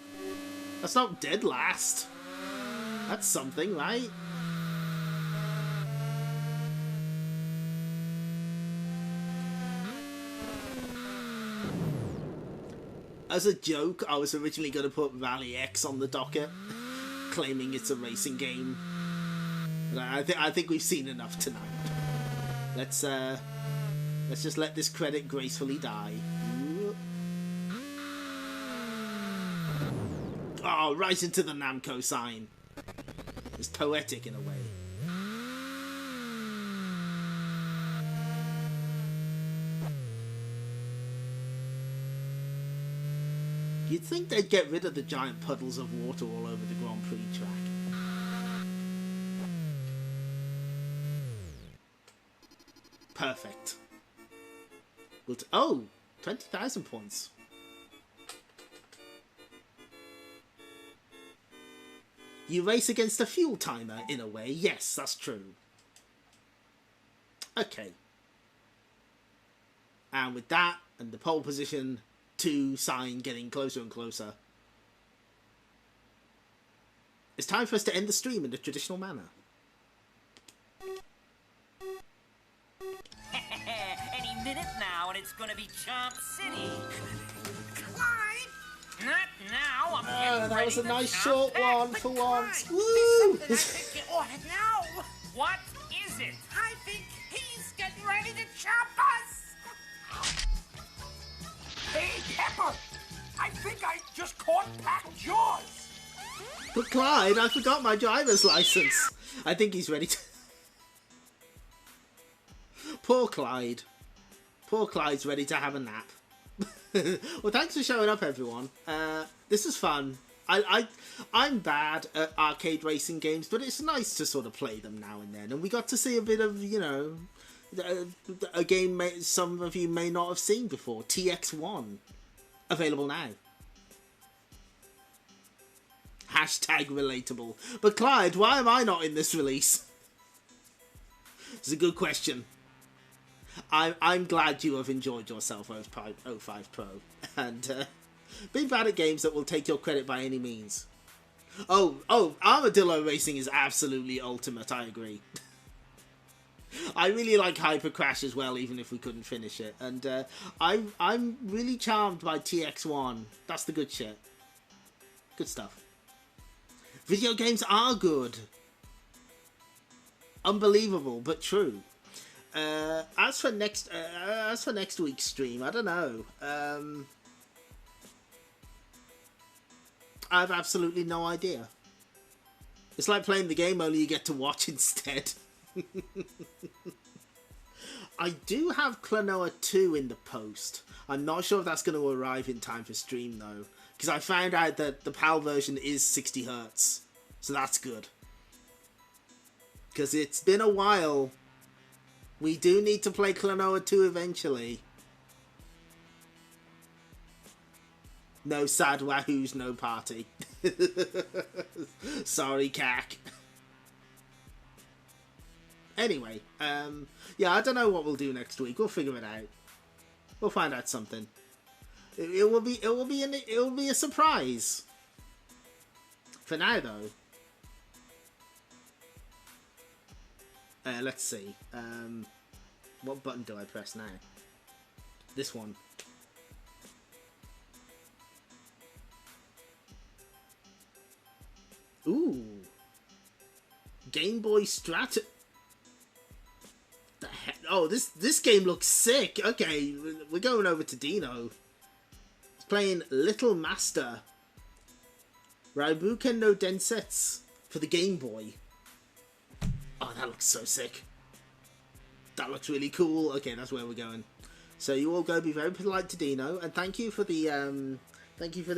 That's not dead last. That's something, right? As a joke, I was originally going to put Rally X on the docket, claiming it's a racing game. I think we've seen enough tonight. Let's just let this credit gracefully die. Oh, right into the Namco sign. It's poetic in a way. You'd think they'd get rid of the giant puddles of water all over the Grand Prix track. Perfect. Oh, 20,000 points. You race against a fuel timer, in a way. Yes, that's true. Okay. And with that, and the pole position 2 sign getting closer and closer, it's time for us to end the stream in the traditional manner. Any minute now, and it's gonna be Chomp City. Clyde! Not now, I'm getting That ready was a to nice chomp short back. one But for Clyde, once. there's Woo! something I think you ought to know. What is it? I think he's getting ready to chop us! Hey, Pepper! I think I just caught packed jaws! But Clyde, I forgot my driver's license. I think he's ready to... Poor Clyde. Poor Clyde's ready to have a nap. Well, thanks for showing up, everyone. This is fun. I'm bad at arcade racing games, but it's nice to sort of play them now and then. And we got to see a bit of, you know, a game some of you may not have seen before. TX-1. Available now. Hashtag relatable. But Clyde, why am I not in this release? It's a good question. I'm glad you have enjoyed yourself, 05 Pro, and being bad at games that will take your credit by any means. Oh, Armadillo Racing is absolutely ultimate, I agree. I really like Hyper Crash as well, even if we couldn't finish it, and I'm really charmed by TX-1. That's the good shit. Good stuff. Video games are good. Unbelievable, but true. As for next week's stream, I don't know. I have absolutely no idea. It's like playing the game, only you get to watch instead. I do have Klonoa 2 in the post. I'm not sure if that's going to arrive in time for stream though, because I found out that the PAL version is 60 Hz, so that's good. Because it's been a while. We do need to play Klonoa 2 eventually. No sad wahoos, no party. Sorry, cack. Anyway, yeah, I don't know what we'll do next week. We'll figure it out. We'll find out something. It will be a surprise. For now, though. Let's see. What button do I press now? This one. Ooh. Game Boy Strat. The heck? Oh, this game looks sick. Okay, we're going over to Dino. He's playing Little Master. Raibuken no Densetsu for the Game Boy. Oh, that looks so sick. That looks really cool. Okay, that's where we're going. So you all go be very polite to Dino, and thank you for the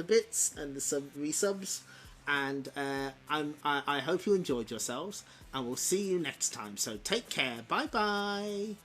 bits and the resubs. And I hope you enjoyed yourselves, and we'll see you next time. So take care. Bye bye.